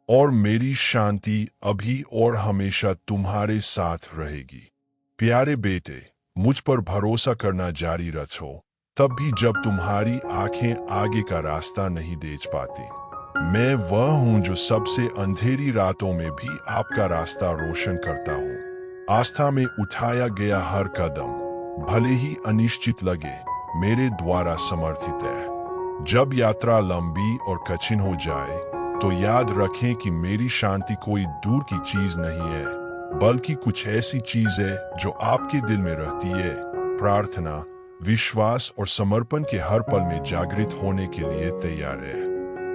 और मेरी शांति अभी और हमेशा तुम्हारे साथ रहेगी। प्यारे बेटे, मुझ पर भरोसा करना जारी रखो, तब भी जब तुम्हारी आंखें आगे का रास्ता नहीं देख पाती। मैं वह हूँ जो सबसे अंधेरी रातों में भी आपका रास्ता रोशन करता हूँ। आस्था में उठाया गया हर कदम, भले ही अनिश्चित लगे, मेरे द्वारा समर्थित है। जब यात्रा लंबी और कठिन हो जाए तो याद रखें कि मेरी शांति कोई दूर की चीज नहीं है, बल्कि कुछ ऐसी चीज है जो आपके दिल में रहती है, प्रार्थना, विश्वास और समर्पण के हर पल में जागृत होने के लिए तैयार है।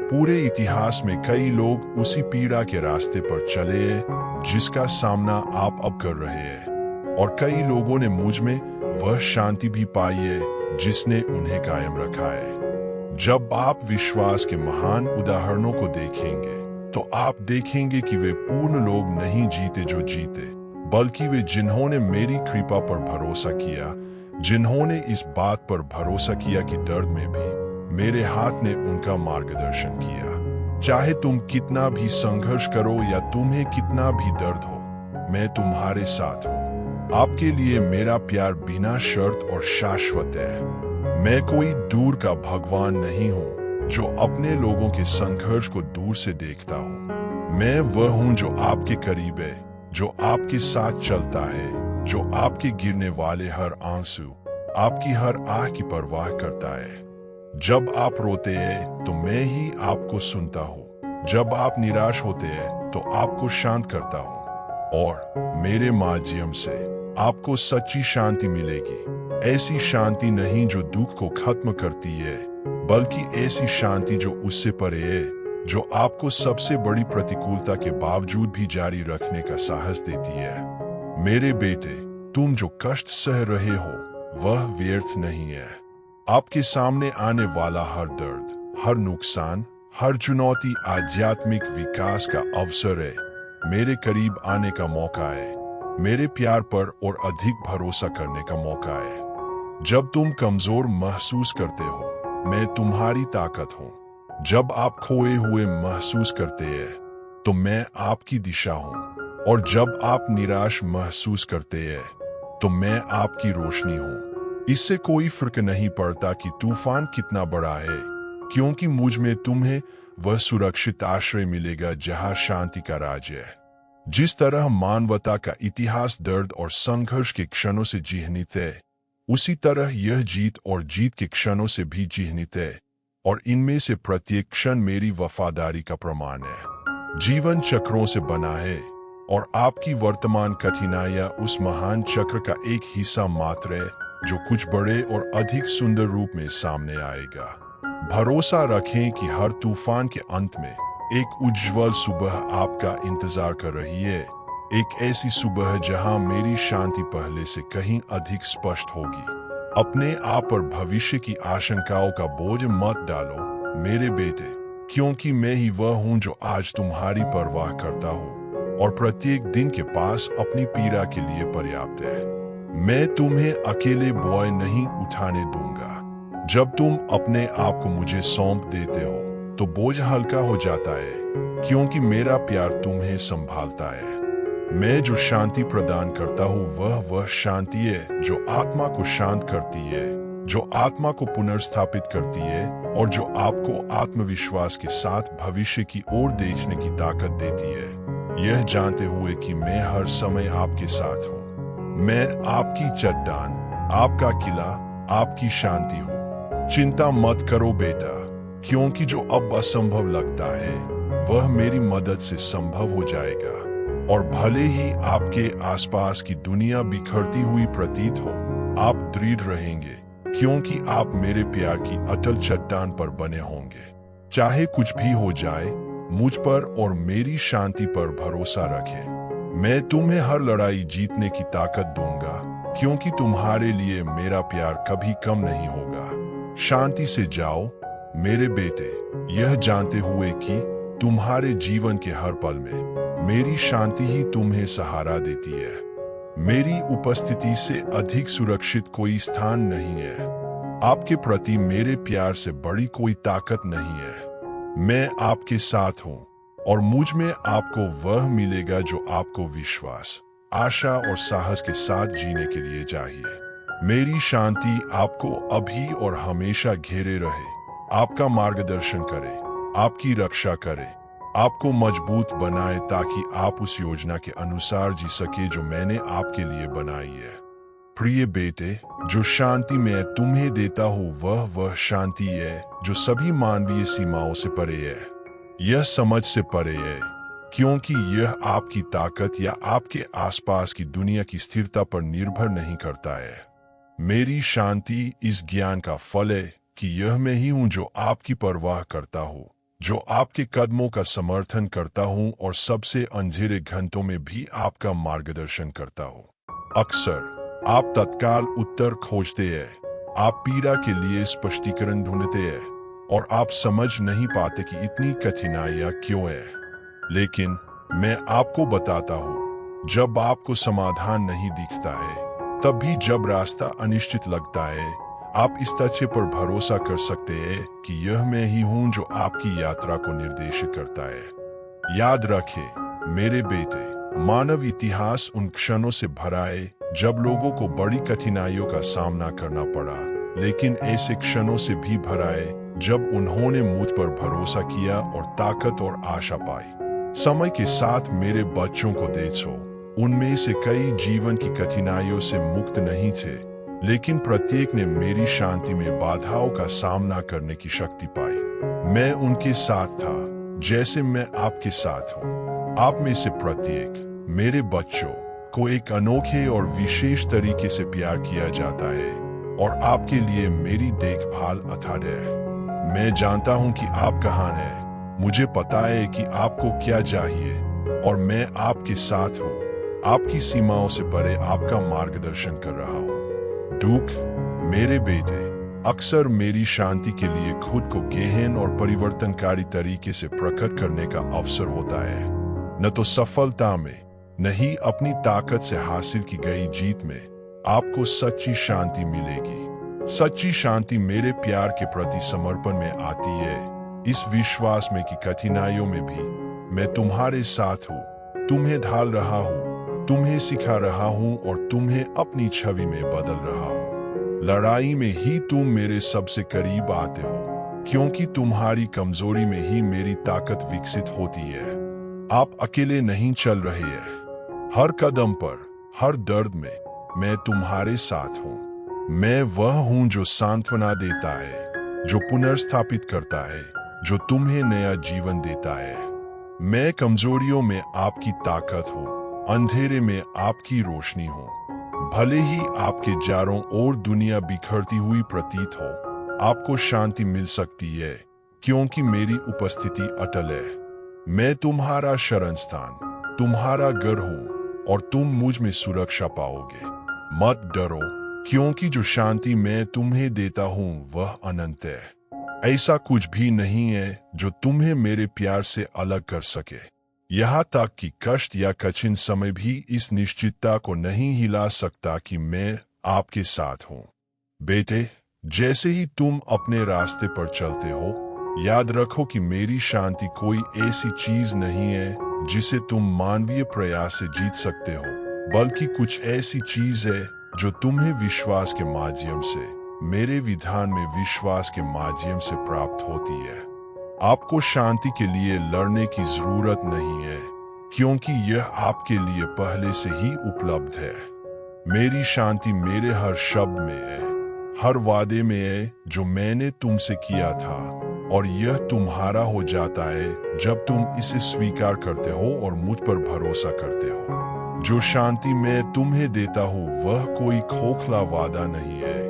पूरे इतिहास में कई लोग उसी पीड़ा के रास्ते पर चले हैं जिसका सामना आप अब कर रहे हैं, और कई लोगों ने मुझ में वह शांति भी पाई है जिसने उन्हें कायम रखा है। जब आप विश्वास के महान उदाहरणों को देखेंगे तो आप देखेंगे कि वे पूर्ण लोग नहीं जीते जो जीते, बल्कि वे जिन्होंने मेरी कृपा पर भरोसा किया, जिन्होंने इस बात पर भरोसा किया कि दर्द में भी मेरे हाथ ने उनका मार्गदर्शन किया। चाहे तुम कितना भी संघर्ष करो या तुम्हें कितना भी दर्द हो, मैं तुम्हारे साथ हूँ। आपके लिए मेरा प्यार बिना शर्त और शाश्वत है। मैं कोई दूर का भगवान नहीं हूँ जो अपने लोगों के संघर्ष को दूर से देखता हूँ। मैं वह हूँ जो आपके करीब है, जो आपके साथ चलता है, जो आपके गिरने वाले हर आंसू, आपकी हर आह की परवाह करता है। जब आप रोते हैं तो मैं ही आपको सुनता हूँ, जब आप निराश होते हैं तो आपको शांत करता हूँ, और मेरे माध्यम से आपको सच्ची शांति मिलेगी। ऐसी शांति नहीं जो दुख को खत्म करती है, बल्कि ऐसी शांति जो उससे परे है, जो आपको सबसे बड़ी प्रतिकूलता के बावजूद भी जारी रखने का साहस देती है। मेरे बेटे, तुम जो कष्ट सह रहे हो वह व्यर्थ नहीं है। आपके सामने आने वाला हर दर्द, हर नुकसान, हर चुनौती आध्यात्मिक विकास का अवसर है, मेरे करीब आने का मौका है, मेरे प्यार पर और अधिक भरोसा करने का मौका है। जब तुम कमजोर महसूस करते हो, मैं तुम्हारी ताकत हूँ। जब आप खोए हुए महसूस करते हैं तो मैं आपकी दिशा हूँ, और जब आप निराश महसूस करते हैं तो मैं आपकी रोशनी हूँ। इससे कोई फर्क नहीं पड़ता कि तूफान कितना बड़ा है, क्योंकि मुझ में तुम्हें वह सुरक्षित आश्रय मिलेगा जहां शांति का राज है। जिस तरह मानवता का इतिहास दर्द और संघर्ष के क्षणों से चिह्नित है, उसी तरह यह जीत और जीत के क्षणों से भी चिह्नित है, और इनमें से प्रत्येक क्षण मेरी वफादारी का प्रमाण है। जीवन चक्रों से बना है, और आपकी वर्तमान कठिनाइयां उस महान चक्र का एक हिस्सा मात्र है जो कुछ बड़े और अधिक सुंदर रूप में सामने आएगा। भरोसा रखें कि हर तूफान के अंत में एक उज्जवल सुबह आपका इंतजार कर रही है। एक ऐसी सुबह जहां मेरी शांति पहले से कहीं अधिक स्पष्ट होगी। अपने आप पर भविष्य की आशंकाओं का बोझ मत डालो मेरे बेटे, क्योंकि मैं ही वह हूं जो आज तुम्हारी परवाह करता हूं और प्रत्येक दिन के पास अपनी पीड़ा के लिए पर्याप्त है। मैं तुम्हें अकेले बोझ नहीं उठाने दूंगा। जब तुम अपने आप को मुझे सौंप देते हो तो बोझ हल्का हो जाता है, क्योंकि मेरा प्यार तुम्हें संभालता है। मैं जो शांति प्रदान करता हूँ वह शांति है जो आत्मा को शांत करती है, जो आत्मा को पुनर्स्थापित करती है और जो आपको आत्मविश्वास के साथ भविष्य की ओर देखने की ताकत देती है, यह जानते हुए कि मैं हर समय आपके साथ हूँ। मैं आपकी चट्टान, आपका किला, आपकी शांति हूँ। चिंता मत करो बेटा, क्योंकि जो अब असंभव लगता है वह मेरी मदद से संभव हो जाएगा। और भले ही आपके आसपास की दुनिया बिखरती हुई प्रतीत हो, आप दृढ़ रहेंगे, क्योंकि आप मेरे प्यार की अटल चट्टान पर बने होंगे। चाहे कुछ भी हो जाए, मुझ पर और मेरी शांति पर भरोसा रखें। मैं तुम्हें हर लड़ाई जीतने की ताकत दूंगा, क्योंकि तुम्हारे लिए मेरा प्यार कभी कम नहीं होगा। शांति से जाओ मेरे बेटे, यह जानते हुए कि तुम्हारे जीवन के हर पल में मेरी शांति ही तुम्हें सहारा देती है। मेरी उपस्थिति से अधिक सुरक्षित कोई स्थान नहीं है। आपके प्रति मेरे प्यार से बड़ी कोई ताकत नहीं है। मैं आपके साथ हूँ और मुझ में आपको वह मिलेगा जो आपको विश्वास, आशा और साहस के साथ जीने के लिए चाहिए। मेरी शांति आपको अभी और हमेशा घेरे रहे, आपका मार्गदर्शन करे, आपकी रक्षा करे, आपको मजबूत बनाए ताकि आप उस योजना के अनुसार जी सके जो मैंने आपके लिए बनाई है। प्रिय बेटे, जो शांति मैं तुम्हें देता हूँ वह शांति है जो सभी मानवीय सीमाओं से परे है। यह समझ से परे है, क्योंकि यह आपकी ताकत या आपके आसपास की दुनिया की स्थिरता पर निर्भर नहीं करता है। मेरी शांति इस ज्ञान का फल है कि यह मैं ही हूँ जो आपकी परवाह करता हूँ, जो आपके कदमों का समर्थन करता हूँ और सबसे अंधेरे घंटों में भी आपका मार्गदर्शन करता हूँ। अक्सर आप तत्काल उत्तर खोजते हैं, आप पीड़ा के लिए स्पष्टीकरण ढूंढते हैं और आप समझ नहीं पाते कि इतनी कठिनाइयां क्यों है। लेकिन मैं आपको बताता हूँ, जब आपको समाधान नहीं दिखता है, तब भी जब रास्ता अनिश्चित लगता है, आप इस तथ्य पर भरोसा कर सकते हैं कि यह मैं ही हूं जो आपकी यात्रा को निर्देशित करता है। याद रखें मेरे बेटे, मानव इतिहास उन क्षणों से भरा है जब लोगों को बड़ी कठिनाइयों का सामना करना पड़ा, लेकिन ऐसे क्षणों से भी भरा है जब उन्होंने मुझ पर भरोसा किया और ताकत और आशा पाई। समय के साथ मेरे बच्चों को देखो, उनमें से कई जीवन की कठिनाइयों से मुक्त नहीं थे, लेकिन प्रत्येक ने मेरी शांति में बाधाओं का सामना करने की शक्ति पाई। मैं उनके साथ था जैसे मैं आपके साथ हूँ। आप में से प्रत्येक मेरे बच्चों को एक अनोखे और विशेष तरीके से प्यार किया जाता है और आपके लिए मेरी देखभाल अथाह है। मैं जानता हूँ कि आप कहाँ हैं, मुझे पता है कि आपको क्या चाहिए और मैं आपके साथ हूँ। आपकी सीमाओं से परे आपका मार्गदर्शन कर रहा हूँ। दुख मेरे बेटे, अक्सर मेरी शांति के लिए खुद को गहन और परिवर्तनकारी तरीके से प्रकट करने का अवसर होता है। न तो सफलता में, न ही अपनी ताकत से हासिल की गई जीत में आपको सच्ची शांति मिलेगी। सच्ची शांति मेरे प्यार के प्रति समर्पण में आती है, इस विश्वास में कि कठिनाइयों में भी मैं तुम्हारे साथ हूँ, तुम्हें ढाल रहा हूँ, तुम्हें सिखा रहा हूँ और तुम्हें अपनी छवि में बदल रहा हूँ। लड़ाई में ही तुम मेरे सबसे करीब आते हो, क्योंकि तुम्हारी कमजोरी में ही मेरी ताकत विकसित होती है। आप अकेले नहीं चल रहे हैं। हर कदम पर, हर दर्द में मैं तुम्हारे साथ हूँ। मैं वह हूँ जो सांत्वना देता है, जो पुनर्स्थापित करता है, जो तुम्हें नया जीवन देता है। मैं कमजोरियों में आपकी ताकत हूँ, अंधेरे में आपकी रोशनी हूँ। भले ही आपके चारों ओर दुनिया बिखरती हुई प्रतीत हो, आपको शांति मिल सकती है, क्योंकि मेरी उपस्थिति अटल है। मैं तुम्हारा शरण स्थान, तुम्हारा घर हूं और तुम मुझ में सुरक्षा पाओगे। मत डरो, क्योंकि जो शांति मैं तुम्हें देता हूं वह अनंत है। ऐसा कुछ भी नहीं है जो तुम्हें मेरे प्यार से अलग कर सके। यहाँ तक कि कष्ट या कठिन समय भी इस निश्चितता को नहीं हिला सकता कि मैं आपके साथ हूँ। बेटे, जैसे ही तुम अपने रास्ते पर चलते हो, याद रखो कि मेरी शांति कोई ऐसी चीज नहीं है जिसे तुम मानवीय प्रयास से जीत सकते हो, बल्कि कुछ ऐसी चीज है जो तुम्हें विश्वास के माध्यम से, मेरे विधान में विश्वास के माध्यम से प्राप्त होती है। आपको शांति के लिए लड़ने की जरूरत नहीं है, क्योंकि यह आपके लिए पहले से ही उपलब्ध है। मेरी शांति मेरे हर शब्द में है, हर वादे में है जो मैंने तुमसे किया था, और यह तुम्हारा हो जाता है जब तुम इसे स्वीकार करते हो और मुझ पर भरोसा करते हो। जो शांति मैं तुम्हें देता हूँ वह कोई खोखला वादा नहीं है,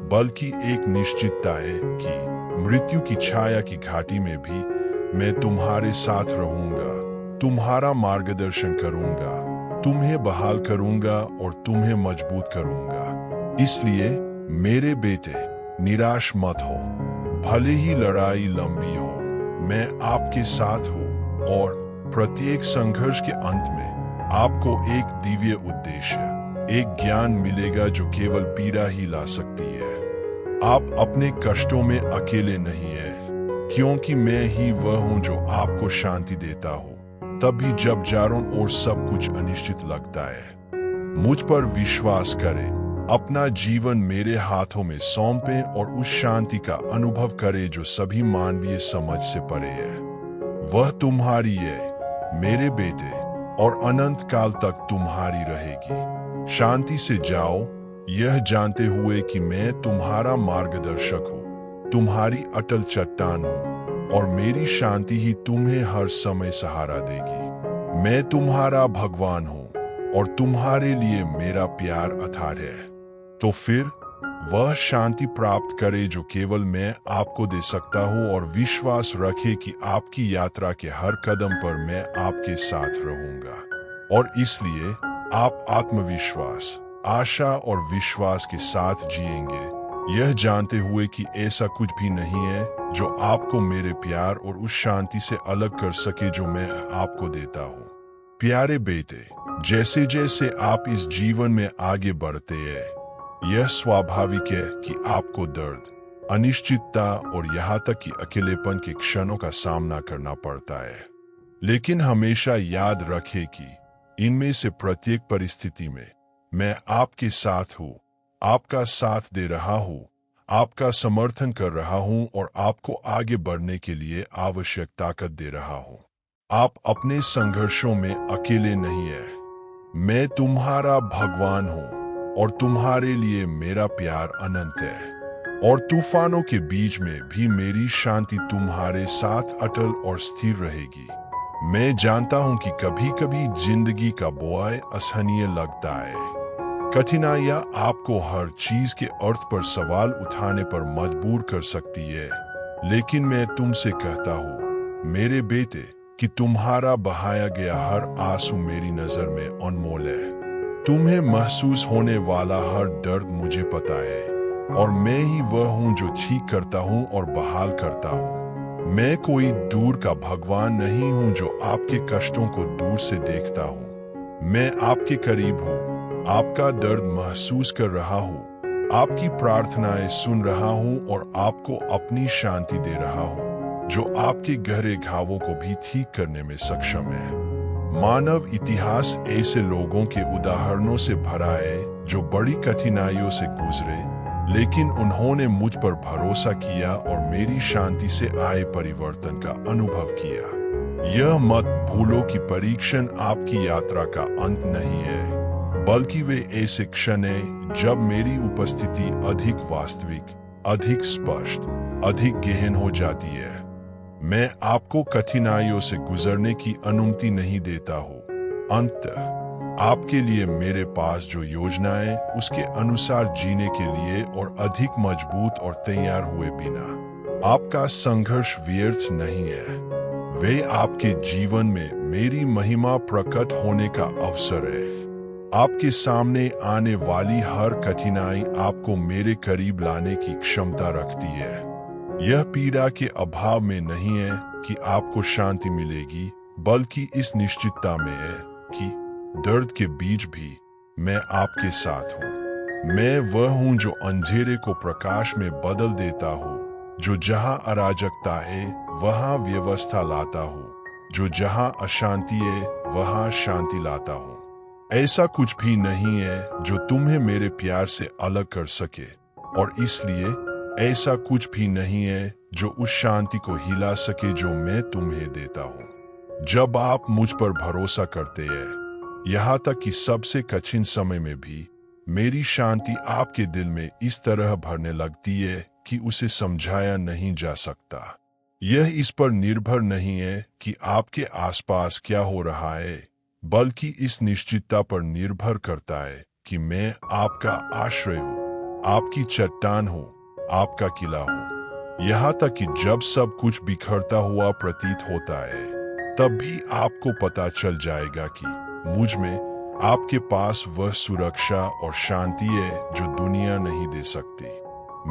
बल्कि एक निश्चितता है कि मृत्यु की छाया की घाटी में भी मैं तुम्हारे साथ रहूंगा, तुम्हारा मार्गदर्शन करूंगा, तुम्हें बहाल करूंगा और तुम्हें मजबूत करूंगा। इसलिए मेरे बेटे, निराश मत हो। भले ही लड़ाई लंबी हो, मैं आपके साथ हूँ और प्रत्येक संघर्ष के अंत में आपको एक दिव्य उद्देश्य, एक ज्ञान मिलेगा जो केवल पीड़ा ही ला सकती है। आप अपने कष्टों में अकेले नहीं हैं, क्योंकि मैं ही वह हूँ जो आपको शांति देता हूँ, तब भी जब चारों ओर सब कुछ अनिश्चित लगता है। मुझ पर विश्वास करें, अपना जीवन मेरे हाथों में सौंपें और उस शांति का अनुभव करें जो सभी मानवीय समझ से परे है। वह तुम्हारी है मेरे बेटे, और अनंत काल तक तुम्हारी रहेगी। शांति से जाओ, यह जानते हुए कि मैं तुम्हारा मार्गदर्शक हूँ, तुम्हारी अटल चट्टान हूँ, और मेरी शांति ही तुम्हें हर समय सहारा देगी। मैं तुम्हारा भगवान हूँ और तुम्हारे लिए मेरा प्यार अथाह है। तो फिर वह शांति प्राप्त करे जो केवल मैं आपको दे सकता हूँ, और विश्वास रखे कि आपकी यात्रा के हर कदम पर मैं आपके साथ रहूंगा। और इसलिए आप आत्मविश्वास, आशा और विश्वास के साथ जिएंगे, यह जानते हुए कि ऐसा कुछ भी नहीं है जो आपको मेरे प्यार और उस शांति से अलग कर सके जो मैं आपको देता हूँ। प्यारे बेटे, जैसे जैसे आप इस जीवन में आगे बढ़ते हैं, यह स्वाभाविक है कि आपको दर्द, अनिश्चितता और यहाँ तक कि अकेलेपन के क्षणों का सामना करना पड़ता है। लेकिन हमेशा याद रखें कि इनमें से प्रत्येक परिस्थिति में मैं आपके साथ हूँ, आपका साथ दे रहा हूँ, आपका समर्थन कर रहा हूँ और आपको आगे बढ़ने के लिए आवश्यक ताकत दे रहा हूँ। आप अपने संघर्षों में अकेले नहीं हैं। मैं तुम्हारा भगवान हूँ और तुम्हारे लिए मेरा प्यार अनंत है, और तूफानों के बीच में भी मेरी शांति तुम्हारे साथ अटल और स्थिर रहेगी। मैं जानता हूं कि कभी कभी जिंदगी का बोझ असहनीय लगता है। कठिनाइयां आपको हर चीज के अर्थ पर सवाल उठाने पर मजबूर कर सकती है, लेकिन मैं तुमसे कहता हूं मेरे बेटे कि तुम्हारा बहाया गया हर आंसू मेरी नजर में अनमोल है। तुम्हें महसूस होने वाला हर दर्द मुझे पता है, और मैं ही वह हूँ जो ठीक करता हूँ और बहाल करता हूँ। मैं कोई दूर का भगवान नहीं हूँ जो आपके कष्टों को दूर से देखता हूँ। मैं आपके करीब हूँ, आपका दर्द महसूस कर रहा हूँ, आपकी प्रार्थनाएं सुन रहा हूँ और आपको अपनी शांति दे रहा हूँ, जो आपके गहरे घावों को भी ठीक करने में सक्षम है। मानव इतिहास ऐसे लोगों के उदाहरणों से भरा है जो बड़ी कठिनाइयों से गुजरे, लेकिन उन्होंने मुझ पर भरोसा किया और मेरी शांति से आए परिवर्तन का अनुभव किया। यह मत भूलो कि परीक्षण आपकी यात्रा का अंत नहीं है, बल्कि वे ऐसे क्षण हैं जब मेरी उपस्थिति अधिक वास्तविक, अधिक स्पष्ट, अधिक गहन हो जाती है। मैं आपको कठिनाइयों से गुजरने की अनुमति नहीं देता हूँ, अंततः आपके लिए मेरे पास जो योजनाएं उसके अनुसार जीने के लिए और अधिक मजबूत और तैयार हुए बिना। आपका संघर्ष व्यर्थ नहीं है। वे आपके जीवन में मेरी महिमा प्रकट होने का अवसर है। आपके सामने आने वाली हर कठिनाई आपको मेरे करीब लाने की क्षमता रखती है। यह पीड़ा के अभाव में नहीं है कि आपको शांति मिलेगी, बल्कि इस निश्चितता में है कि दर्द के बीच भी मैं आपके साथ हूँ। मैं वह हूँ जो अंधेरे को प्रकाश में बदल देता हूँ, जो जहाँ अराजकता है वहाँ व्यवस्था लाता हूँ, जो जहाँ अशांति है वहाँ शांति लाता हूँ। ऐसा कुछ भी नहीं है जो तुम्हें मेरे प्यार से अलग कर सके, और इसलिए ऐसा कुछ भी नहीं है जो उस शांति को हिला सके जो मैं तुम्हें देता हूँ। जब आप मुझ पर भरोसा करते हैं, यहाँ तक कि सबसे कठिन समय में भी, मेरी शांति आपके दिल में इस तरह भरने लगती है कि उसे समझाया नहीं जा सकता। यह इस पर निर्भर नहीं है कि आपके आसपास क्या हो रहा है, बल्कि इस निश्चितता पर निर्भर करता है कि मैं आपका आश्रय हूँ, आपकी चट्टान हूँ, आपका किला हूँ। यहाँ तक कि जब सब कुछ बिखरता हुआ प्रतीत होता है, तब भी आपको पता चल जाएगा कि मुझ में आपके पास वह सुरक्षा और शांति है जो दुनिया नहीं दे सकती।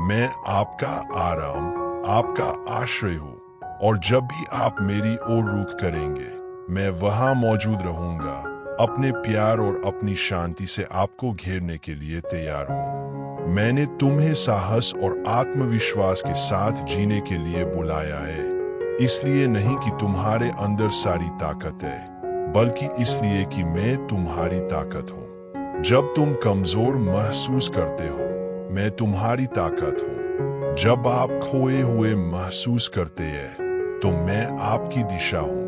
मैं आपका आराम, आपका आश्रय हूँ, और जब भी आप मेरी ओर रुख करेंगे, मैं वहां मौजूद रहूंगा, अपने प्यार और अपनी शांति से आपको घेरने के लिए तैयार हूँ। मैंने तुम्हें साहस और आत्मविश्वास के साथ जीने के लिए बुलाया है, इसलिए नहीं कि तुम्हारे अंदर सारी ताकत है, बल्कि इसलिए कि मैं तुम्हारी ताकत हूँ। जब तुम कमजोर महसूस करते हो, मैं तुम्हारी ताकत हूँ। जब आप खोए हुए महसूस करते हैं, तो मैं आपकी दिशा हूँ।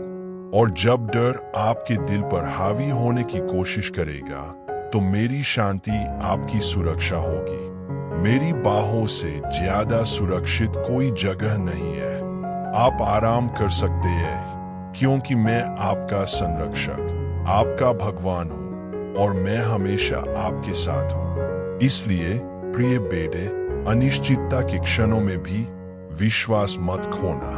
और जब डर आपके दिल पर हावी होने की कोशिश करेगा, तो मेरी शांति आपकी सुरक्षा होगी। मेरी बाहों से ज्यादा सुरक्षित कोई जगह नहीं है। आप आराम कर सकते हैं, क्योंकि मैं आपका संरक्षक, आपका भगवान हूँ, और मैं हमेशा आपके साथ हूँ। इसलिए प्रिय बेटे, अनिश्चितता के क्षणों में भी विश्वास मत खोना।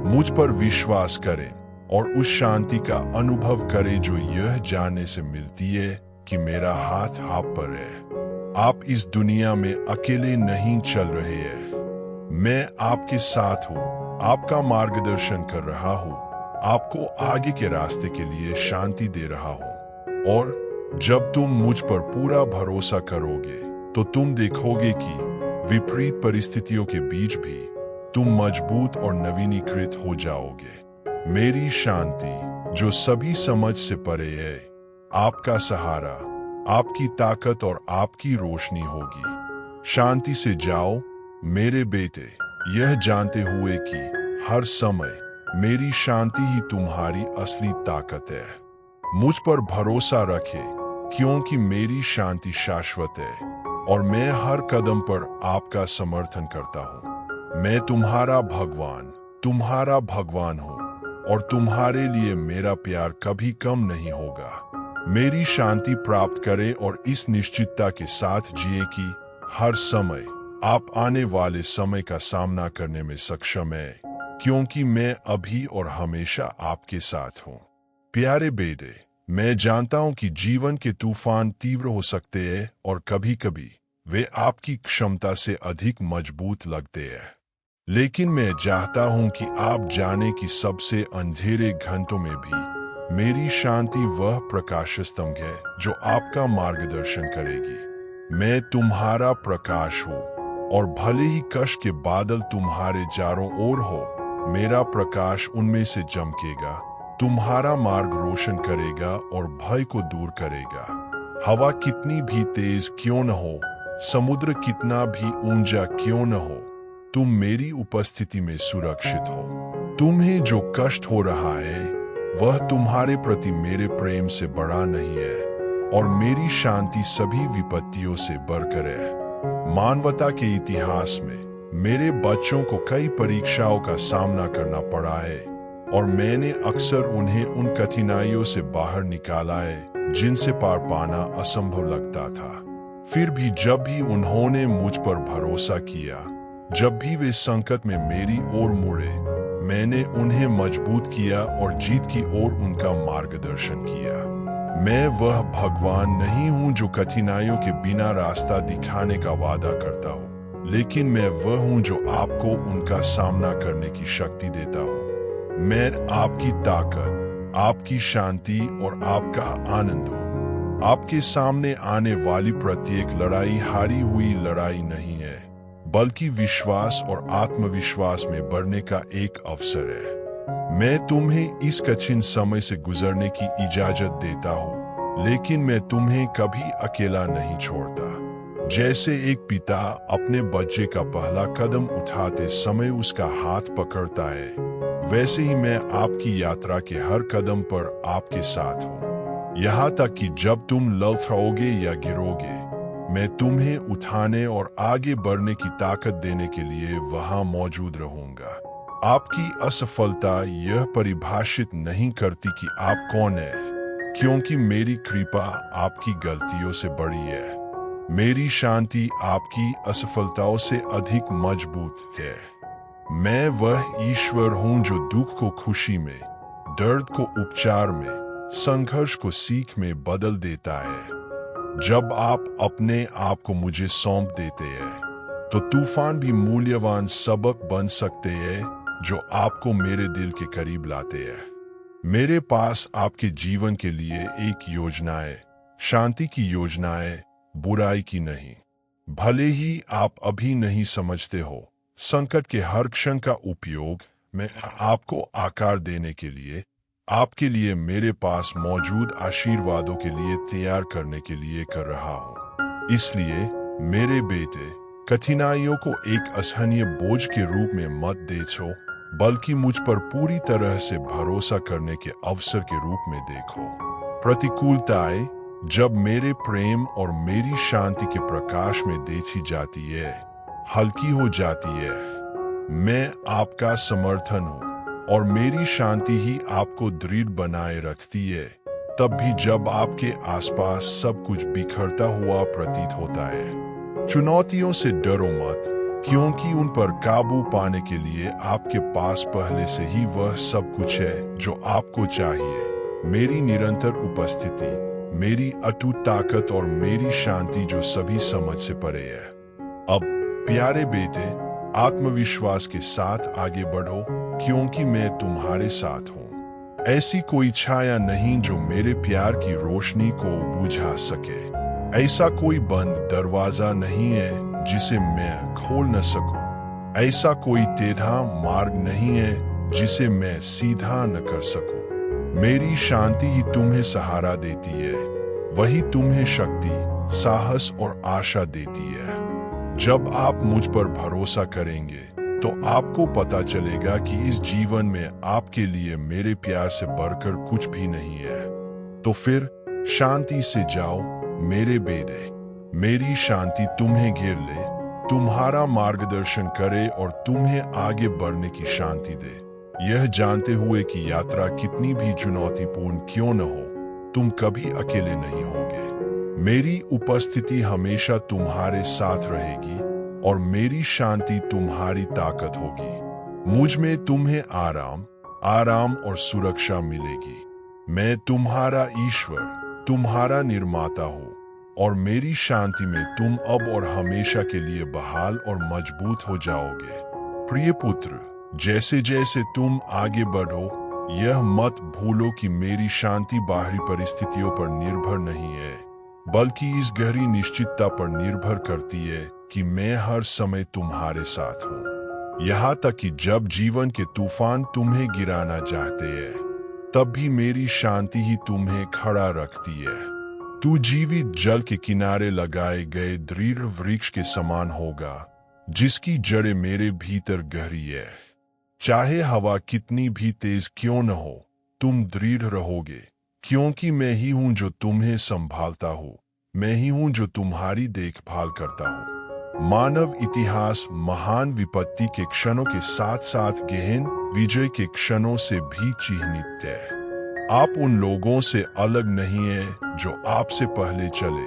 मुझ पर विश्वास करें और उस शांति का अनुभव करें जो यह जानने से मिलती है कि मेरा हाथ आप पर है। आप इस दुनिया में अकेले नहीं चल रहे हैं। मैं आपके साथ हूँ, आपका मार्गदर्शन कर रहा हूँ, आपको आगे के रास्ते के लिए शांति दे रहा हूँ। और जब तुम मुझ पर पूरा भरोसा करोगे, तो तुम देखोगे कि विपरीत परिस्थितियों के बीच भी तुम मजबूत और नवीनीकृत हो जाओगे। मेरी शांति जो सभी समझ से परे है, आपका सहारा, आपकी ताकत और आपकी रोशनी होगी। शांति से जाओ मेरे बेटे, यह जानते हुए कि हर समय मेरी शांति ही तुम्हारी असली ताकत है। मुझ पर भरोसा रखे, क्योंकि मेरी शांति शाश्वत है, और मैं हर कदम पर आपका समर्थन करता हूँ। मैं तुम्हारा भगवान हूँ, और तुम्हारे लिए मेरा प्यार कभी कम नहीं होगा। मेरी शांति प्राप्त करें और इस निश्चितता के साथ जिए कि हर समय आप आने वाले समय का सामना करने में सक्षम है, क्योंकि मैं अभी और हमेशा आपके साथ हूँ। प्यारे बेटे, मैं जानता हूँ कि जीवन के तूफान तीव्र हो सकते हैं और कभी कभी वे आपकी क्षमता से अधिक मजबूत लगते हैं, लेकिन मैं चाहता हूं कि आप जाने कि सबसे अंधेरे घंटों में भी मेरी शांति वह प्रकाश स्तंभ है जो आपका मार्गदर्शन करेगी। मैं तुम्हारा प्रकाश हूँ, और भले ही कष्ट के बादल तुम्हारे चारों ओर हो, मेरा प्रकाश उनमें से चमकेगा, तुम्हारा मार्ग रोशन करेगा और भय को दूर करेगा। हवा कितनी भी तेज क्यों न हो, समुद्र कितना भी ऊंचा क्यों न हो, तुम मेरी उपस्थिति में सुरक्षित हो। तुम्हें जो कष्ट हो रहा है, वह तुम्हारे प्रति मेरे प्रेम से बड़ा नहीं है, और मेरी शांति सभी विपत्तियों से बढ़कर है। मानवता के इतिहास में मेरे बच्चों को कई परीक्षाओं का सामना करना पड़ा है, और मैंने अक्सर उन्हें उन कठिनाइयों से बाहर निकाला है जिनसे पार पाना असंभव लगता था। फिर भी जब भी उन्होंने मुझ पर भरोसा किया, जब भी वे संकट में मेरी ओर मुड़े, मैंने उन्हें मजबूत किया और जीत की ओर उनका मार्गदर्शन किया। मैं वह भगवान नहीं हूं जो कठिनाइयों के बिना रास्ता दिखाने का वादा करता हूं, लेकिन मैं वह हूं जो आपको उनका सामना करने की शक्ति देता हूं। मैं आपकी ताकत, आपकी शांति और आपका आनंद हूं। आपके सामने आने वाली प्रत्येक लड़ाई हारी हुई लड़ाई नहीं है, बल्कि विश्वास और आत्मविश्वास में बढ़ने का एक अवसर है। मैं तुम्हें इस कठिन समय से गुजरने की इजाजत देता हूँ, लेकिन मैं तुम्हें कभी अकेला नहीं छोड़ता। जैसे एक पिता अपने बच्चे का पहला कदम उठाते समय उसका हाथ पकड़ता है, वैसे ही मैं आपकी यात्रा के हर कदम पर आपके साथ हूँ। यहाँ तक कि जब तुम लड़खड़ाओगे या गिरोगे, मैं तुम्हें उठाने और आगे बढ़ने की ताकत देने के लिए वहां मौजूद रहूंगा। आपकी असफलता यह परिभाषित नहीं करती कि आप कौन है, क्योंकि मेरी कृपा आपकी गलतियों से बड़ी है। मेरी शांति आपकी असफलताओं से अधिक मजबूत है। मैं वह ईश्वर हूं जो दुख को खुशी में, दर्द को उपचार में, संघर्ष को सीख में बदल देता है। जब आप अपने आप को मुझे सौंप देते हैं, तो तूफान भी मूल्यवान सबक बन सकते हैं जो आपको मेरे दिल के करीब लाते हैं। मेरे पास आपके जीवन के लिए एक योजना है, शांति की योजना है, बुराई की नहीं। भले ही आप अभी नहीं समझते हो, संकट के हर क्षण का उपयोग मैं आपको आकार देने के लिए, आपके लिए मेरे पास मौजूद आशीर्वादों के लिए तैयार करने के लिए कर रहा हूँ। इसलिए मेरे बेटे, कठिनाइयों को एक असहनीय बोझ के रूप में मत देखो, बल्कि मुझ पर पूरी तरह से भरोसा करने के अवसर के रूप में देखो। प्रतिकूलताएं जब मेरे प्रेम और मेरी शांति के प्रकाश में देखी जाती है, हल्की हो जाती है। मैं आपका समर्थन हूँ और मेरी शांति ही आपको दृढ़ बनाए रखती है, तब भी जब आपके आसपास सब कुछ बिखरता हुआ प्रतीत होता है। चुनौतियों से डरो मत, क्योंकि उन पर काबू पाने के लिए आपके पास पहले से ही वह सब कुछ है जो आपको चाहिए। मेरी निरंतर उपस्थिति, मेरी अटूट ताकत और मेरी शांति जो सभी समझ से परे है। अब प्यारे बेटे, आत्मविश्वास के साथ आगे बढ़ो, क्योंकि मैं तुम्हारे साथ हूँ। ऐसी कोई छाया नहीं जो मेरे प्यार की रोशनी को बुझा सके। ऐसा कोई बंद दरवाजा नहीं है जिसे मैं खोल न सकूं। ऐसा कोई टेढ़ा मार्ग नहीं है जिसे मैं सीधा न कर सकूं। मेरी शांति ही तुम्हें सहारा देती है, वही तुम्हें शक्ति, साहस और आशा देती है। जब आप मुझ पर भरोसा करेंगे, तो आपको पता चलेगा कि इस जीवन में आपके लिए मेरे प्यार से बढ़कर कुछ भी नहीं है। तो फिर शांति से जाओ मेरे बेटे। मेरी शांति तुम्हें घेर ले, तुम्हारा मार्गदर्शन करे और तुम्हें आगे बढ़ने की शांति दे, यह जानते हुए कि यात्रा कितनी भी चुनौतीपूर्ण क्यों न हो, तुम कभी अकेले नहीं होगे। मेरी उपस्थिति हमेशा तुम्हारे साथ रहेगी और मेरी शांति तुम्हारी ताकत होगी। मुझ में तुम्हें आराम और सुरक्षा मिलेगी। मैं तुम्हारा ईश्वर, तुम्हारा निर्माता हूँ और मेरी शांति में तुम अब और हमेशा के लिए बहाल और मजबूत हो जाओगे। प्रिय पुत्र, जैसे जैसे तुम आगे बढ़ो, यह मत भूलो कि मेरी शांति बाहरी परिस्थितियों पर निर्भर नहीं है, बल्कि इस गहरी निश्चितता पर निर्भर करती है कि मैं हर समय तुम्हारे साथ हूँ। यहाँ तक कि जब जीवन के तूफान तुम्हें गिराना चाहते हैं, तब भी मेरी शांति ही तुम्हें खड़ा रखती है। तू जीवित जल के किनारे लगाए गए दृढ़ वृक्ष के समान होगा, जिसकी जड़ें मेरे भीतर गहरी है। चाहे हवा कितनी भी तेज क्यों न हो, तुम दृढ़ रहोगे, क्योंकि मैं ही हूं जो तुम्हें संभालता हूँ। मैं ही हूं जो तुम्हारी देखभाल करता हूँ। मानव इतिहास महान विपत्ति के क्षणों के साथ साथ गहन विजय के क्षणों से भी चिह्नित है। आप उन लोगों से अलग नहीं है जो आपसे पहले चले,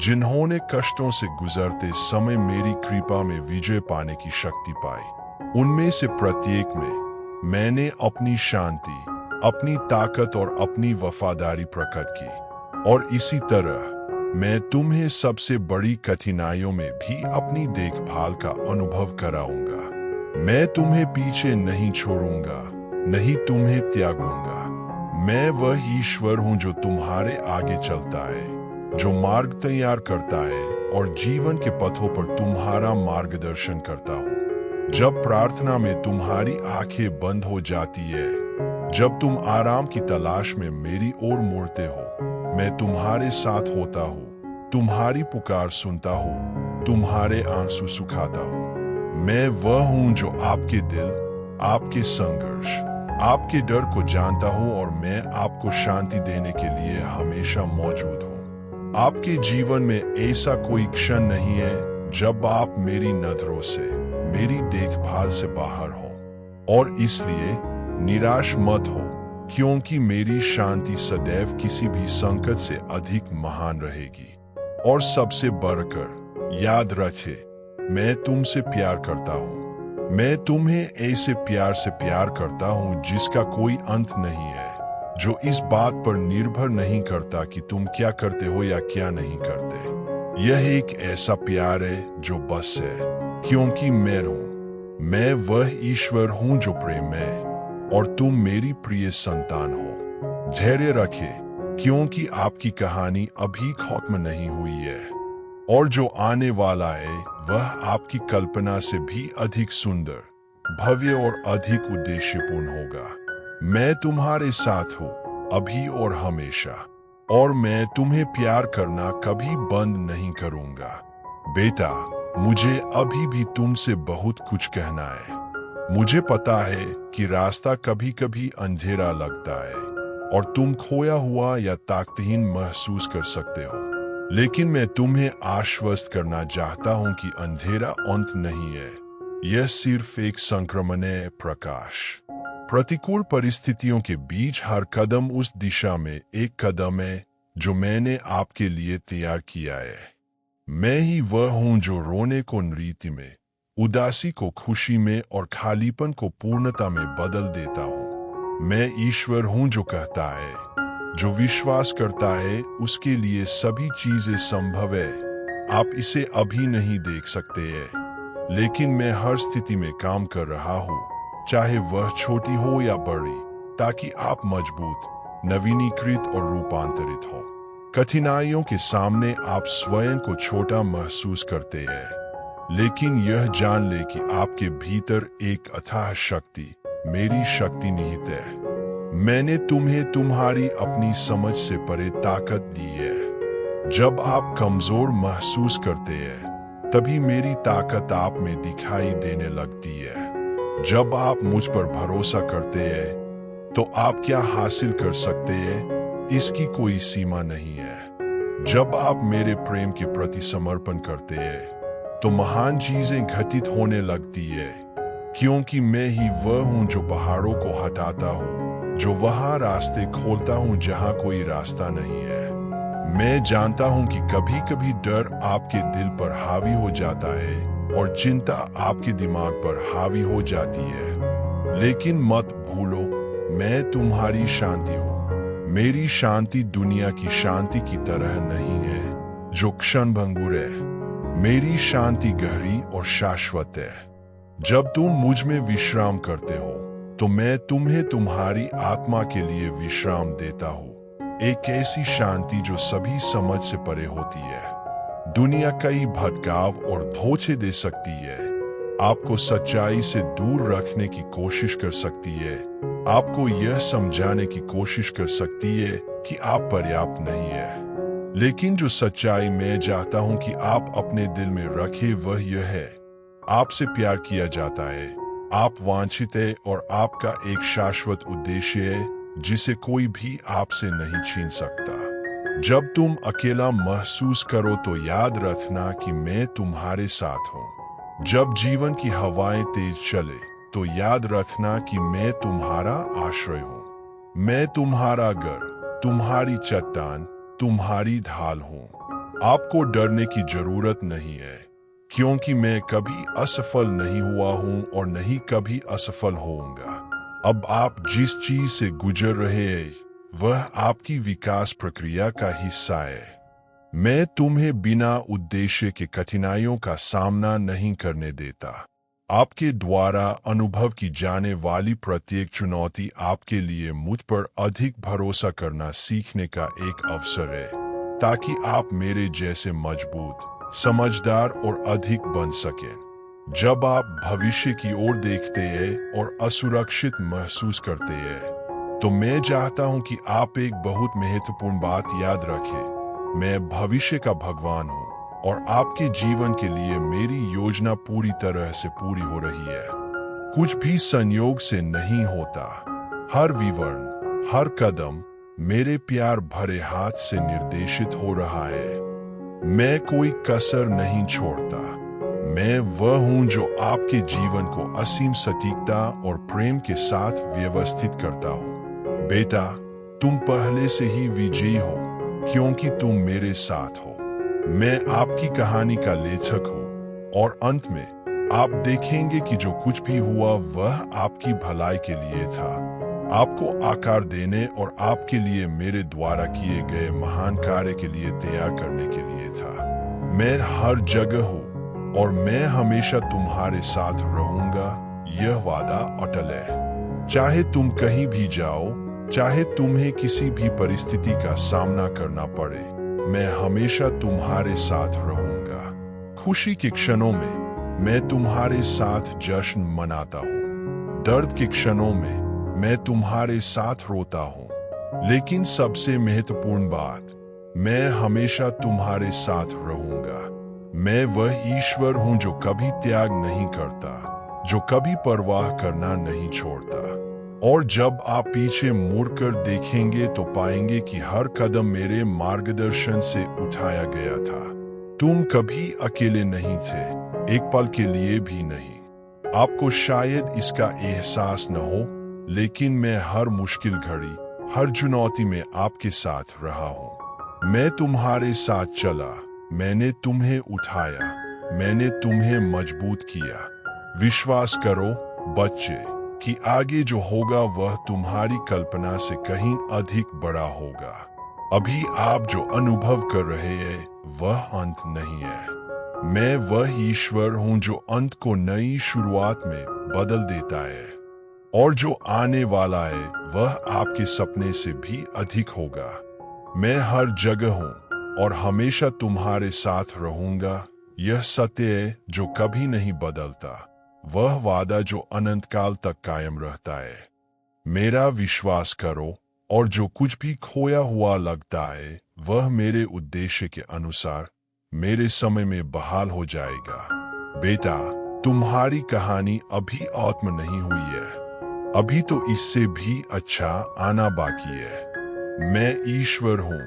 जिन्होंने कष्टों से गुजरते समय मेरी कृपा में विजय पाने की शक्ति पाई। उनमें से प्रत्येक में मैंने अपनी शांति, अपनी ताकत और अपनी वफादारी प्रकट की। और इसी तरह मैं तुम्हें सबसे बड़ी कठिनाइयों में भी अपनी देखभाल का अनुभव कराऊंगा। मैं तुम्हें पीछे नहीं छोड़ूंगा, नहीं तुम्हें त्यागूंगा। मैं वह ईश्वर हूं जो तुम्हारे आगे चलता है, जो मार्ग तैयार करता है और जीवन के पथों पर तुम्हारा मार्गदर्शन करता हूं। जब प्रार्थना में तुम्हारी आंखें बंद हो जाती है, जब तुम आराम की तलाश में मेरी ओर मुड़ते हो, मैं तुम्हारे साथ होता हूँ, तुम्हारी पुकार सुनता हूँ, तुम्हारे आंसू सुखाता हूँ। मैं वह हूँ जो आपके दिल, आपके संघर्ष, आपके डर को जानता हूँ और मैं आपको शांति देने के लिए हमेशा मौजूद हूँ। आपके जीवन में ऐसा कोई क्षण नहीं है जब आप मेरी नजरों से, मेरी देखभाल से बाहर हो। और इसलिए निराश मत हो, क्योंकि मेरी शांति सदैव किसी भी संकट से अधिक महान रहेगी। और सबसे बढ़कर याद रखे, मैं तुमसे प्यार करता हूँ। मैं तुम्हें ऐसे प्यार से प्यार करता हूँ जिसका कोई अंत नहीं है, जो इस बात पर निर्भर नहीं करता कि तुम क्या करते हो या क्या नहीं करते। यह एक ऐसा प्यार है जो बस है, क्योंकि मैं हूँ। मैं वह ईश्वर हूँ जो प्रेम है और तुम मेरी प्रिय संतान हो। धैर्य रखे, क्योंकि आपकी कहानी अभी खत्म नहीं हुई है और जो आने वाला है वह आपकी कल्पना से भी अधिक सुंदर, भव्य और अधिक उद्देश्यपूर्ण होगा। मैं तुम्हारे साथ हूँ अभी और हमेशा, और मैं तुम्हें प्यार करना कभी बंद नहीं करूंगा। बेटा, मुझे अभी भी तुमसे बहुत कुछ कहना है। मुझे पता है कि रास्ता कभी कभी अंधेरा लगता है और तुम खोया हुआ या ताकतहीन महसूस कर सकते हो, लेकिन मैं तुम्हें आश्वस्त करना चाहता हूं कि अंधेरा अंत नहीं है, यह सिर्फ एक संक्रमण है। प्रकाश प्रतिकूल परिस्थितियों के बीच हर कदम उस दिशा में एक कदम है जो मैंने आपके लिए तैयार किया है। मैं ही वह हूं जो रोने को नृत्य में, उदासी को खुशी में और खालीपन को पूर्णता में बदल देता हूं। मैं ईश्वर हूं जो कहता है, जो विश्वास करता है उसके लिए सभी चीजें संभव है। आप इसे अभी नहीं देख सकते हैं, लेकिन मैं हर स्थिति में काम कर रहा हूँ, चाहे वह छोटी हो या बड़ी, ताकि आप मजबूत, नवीनीकृत और रूपांतरित हो। कठिनाइयों के सामने आप स्वयं को छोटा महसूस करते हैं, लेकिन यह जान ले कि आपके भीतर एक अथाह शक्ति, मेरी शक्ति निहित है। मैंने तुम्हें तुम्हारी अपनी समझ से परे ताकत दी है। जब आप कमजोर महसूस करते हैं, तभी मेरी ताकत आप में दिखाई देने लगती है। जब आप मुझ पर भरोसा करते हैं, तो आप क्या हासिल कर सकते हैं, इसकी कोई सीमा नहीं है। जब आप मेरे प्रेम के प्रति समर्पण करते हैं, तो महान चीजें घटित होने लगती है, क्योंकि मैं ही वह हूं जो पहाड़ों को हटाता हूं, जो वहां रास्ते खोलता हूं जहां कोई रास्ता नहीं है। मैं जानता हूं कि कभी कभी डर आपके दिल पर हावी हो जाता है और चिंता आपके दिमाग पर हावी हो जाती है, लेकिन मत भूलो, मैं तुम्हारी शांति हूं। मेरी शांति दुनिया की शांति की तरह नहीं है, जो क्षणभंगुर है। मेरी शांति गहरी और शाश्वत है। जब तुम मुझ में विश्राम करते हो, तो मैं तुम्हें तुम्हारी आत्मा के लिए विश्राम देता हूँ, एक ऐसी शांति जो सभी समझ से परे होती है। दुनिया कई भटकाव और धोखे दे सकती है, आपको सच्चाई से दूर रखने की कोशिश कर सकती है, आपको यह समझाने की कोशिश कर सकती है कि आप पर्याप्त नहीं है। लेकिन जो सच्चाई मैं चाहता हूं कि आप अपने दिल में रखें वह यह है, आपसे प्यार किया जाता है, आप वांछित है और आपका एक शाश्वत उद्देश्य है जिसे कोई भी आपसे नहीं छीन सकता। जब तुम अकेला महसूस करो तो याद रखना कि मैं तुम्हारे साथ हूँ। जब जीवन की हवाएं तेज चले तो याद रखना कि मैं तुम्हारा आश्रय हूँ। मैं तुम्हारा घर, तुम्हारी चट्टान, तुम्हारी ढाल हूं। आपको डरने की जरूरत नहीं है, क्योंकि मैं कभी असफल नहीं हुआ हूं और नहीं कभी असफल होऊंगा। अब आप जिस चीज से गुजर रहे हैं वह आपकी विकास प्रक्रिया का हिस्सा है। मैं तुम्हें बिना उद्देश्य के कठिनाइयों का सामना नहीं करने देता। आपके द्वारा अनुभव की जाने वाली प्रत्येक चुनौती आपके लिए मुझ पर अधिक भरोसा करना सीखने का एक अवसर है, ताकि आप मेरे जैसे मजबूत, समझदार और अधिक बन सकें। जब आप भविष्य की ओर देखते हैं और असुरक्षित महसूस करते हैं, तो मैं चाहता हूं कि आप एक बहुत महत्वपूर्ण बात याद रखें। मैं भविष्य का भगवान हूं और आपके जीवन के लिए मेरी योजना पूरी तरह से पूरी हो रही है। कुछ भी संयोग से नहीं होता। हर विवरण, हर कदम मेरे प्यार भरे हाथ से निर्देशित हो रहा है। मैं कोई कसर नहीं छोड़ता। मैं वह हूं जो आपके जीवन को असीम सटीकता और प्रेम के साथ व्यवस्थित करता हूं। बेटा, तुम पहले से ही विजयी हो, क्योंकि तुम मेरे साथ हो। मैं आपकी कहानी का लेखक हूं और अंत में आप देखेंगे कि जो कुछ भी हुआ वह आपकी भलाई के लिए था, आपको आकार देने और आपके लिए मेरे द्वारा किए गए महान कार्य के लिए तैयार करने के लिए था। मैं हर जगह हूं और मैं हमेशा तुम्हारे साथ रहूंगा। यह वादा अटल है। चाहे तुम कहीं भी जाओ, चाहे तुम्हें किसी भी परिस्थिति का सामना करना पड़े, मैं हमेशा तुम्हारे साथ रहूंगा। खुशी के क्षणों में मैं तुम्हारे साथ जश्न मनाता हूँ। दर्द के क्षणों में मैं तुम्हारे साथ रोता हूँ। लेकिन सबसे महत्वपूर्ण बात, मैं हमेशा तुम्हारे साथ रहूंगा। मैं वह ईश्वर हूँ जो कभी त्याग नहीं करता, जो कभी परवाह करना नहीं छोड़ता। और जब आप पीछे मुड़कर देखेंगे तो पाएंगे कि हर कदम मेरे मार्गदर्शन से उठाया गया था। तुम कभी अकेले नहीं थे, एक पल के लिए भी नहीं। आपको शायद इसका एहसास न हो, लेकिन मैं हर मुश्किल घड़ी, हर चुनौती में आपके साथ रहा हूँ। मैं तुम्हारे साथ चला, मैंने तुम्हें उठाया, मैंने तुम्हें मजबूत किया। विश्वास करो बच्चे, कि आगे जो होगा वह तुम्हारी कल्पना से कहीं अधिक बड़ा होगा। अभी आप जो अनुभव कर रहे हैं वह अंत नहीं है। मैं वह ईश्वर हूं जो अंत को नई शुरुआत में बदल देता है, और जो आने वाला है वह आपके सपने से भी अधिक होगा। मैं हर जगह हूं और हमेशा तुम्हारे साथ रहूंगा। यह सत्य है जो कभी नहीं बदलता, वह वादा जो अनंत काल तक कायम रहता है। मेरा विश्वास करो, और जो कुछ भी खोया हुआ लगता है वह मेरे उद्देश्य के अनुसार मेरे समय में बहाल हो जाएगा। बेटा, तुम्हारी कहानी अभी आत्म नहीं हुई है। अभी तो इससे भी अच्छा आना बाकी है। मैं ईश्वर हूँ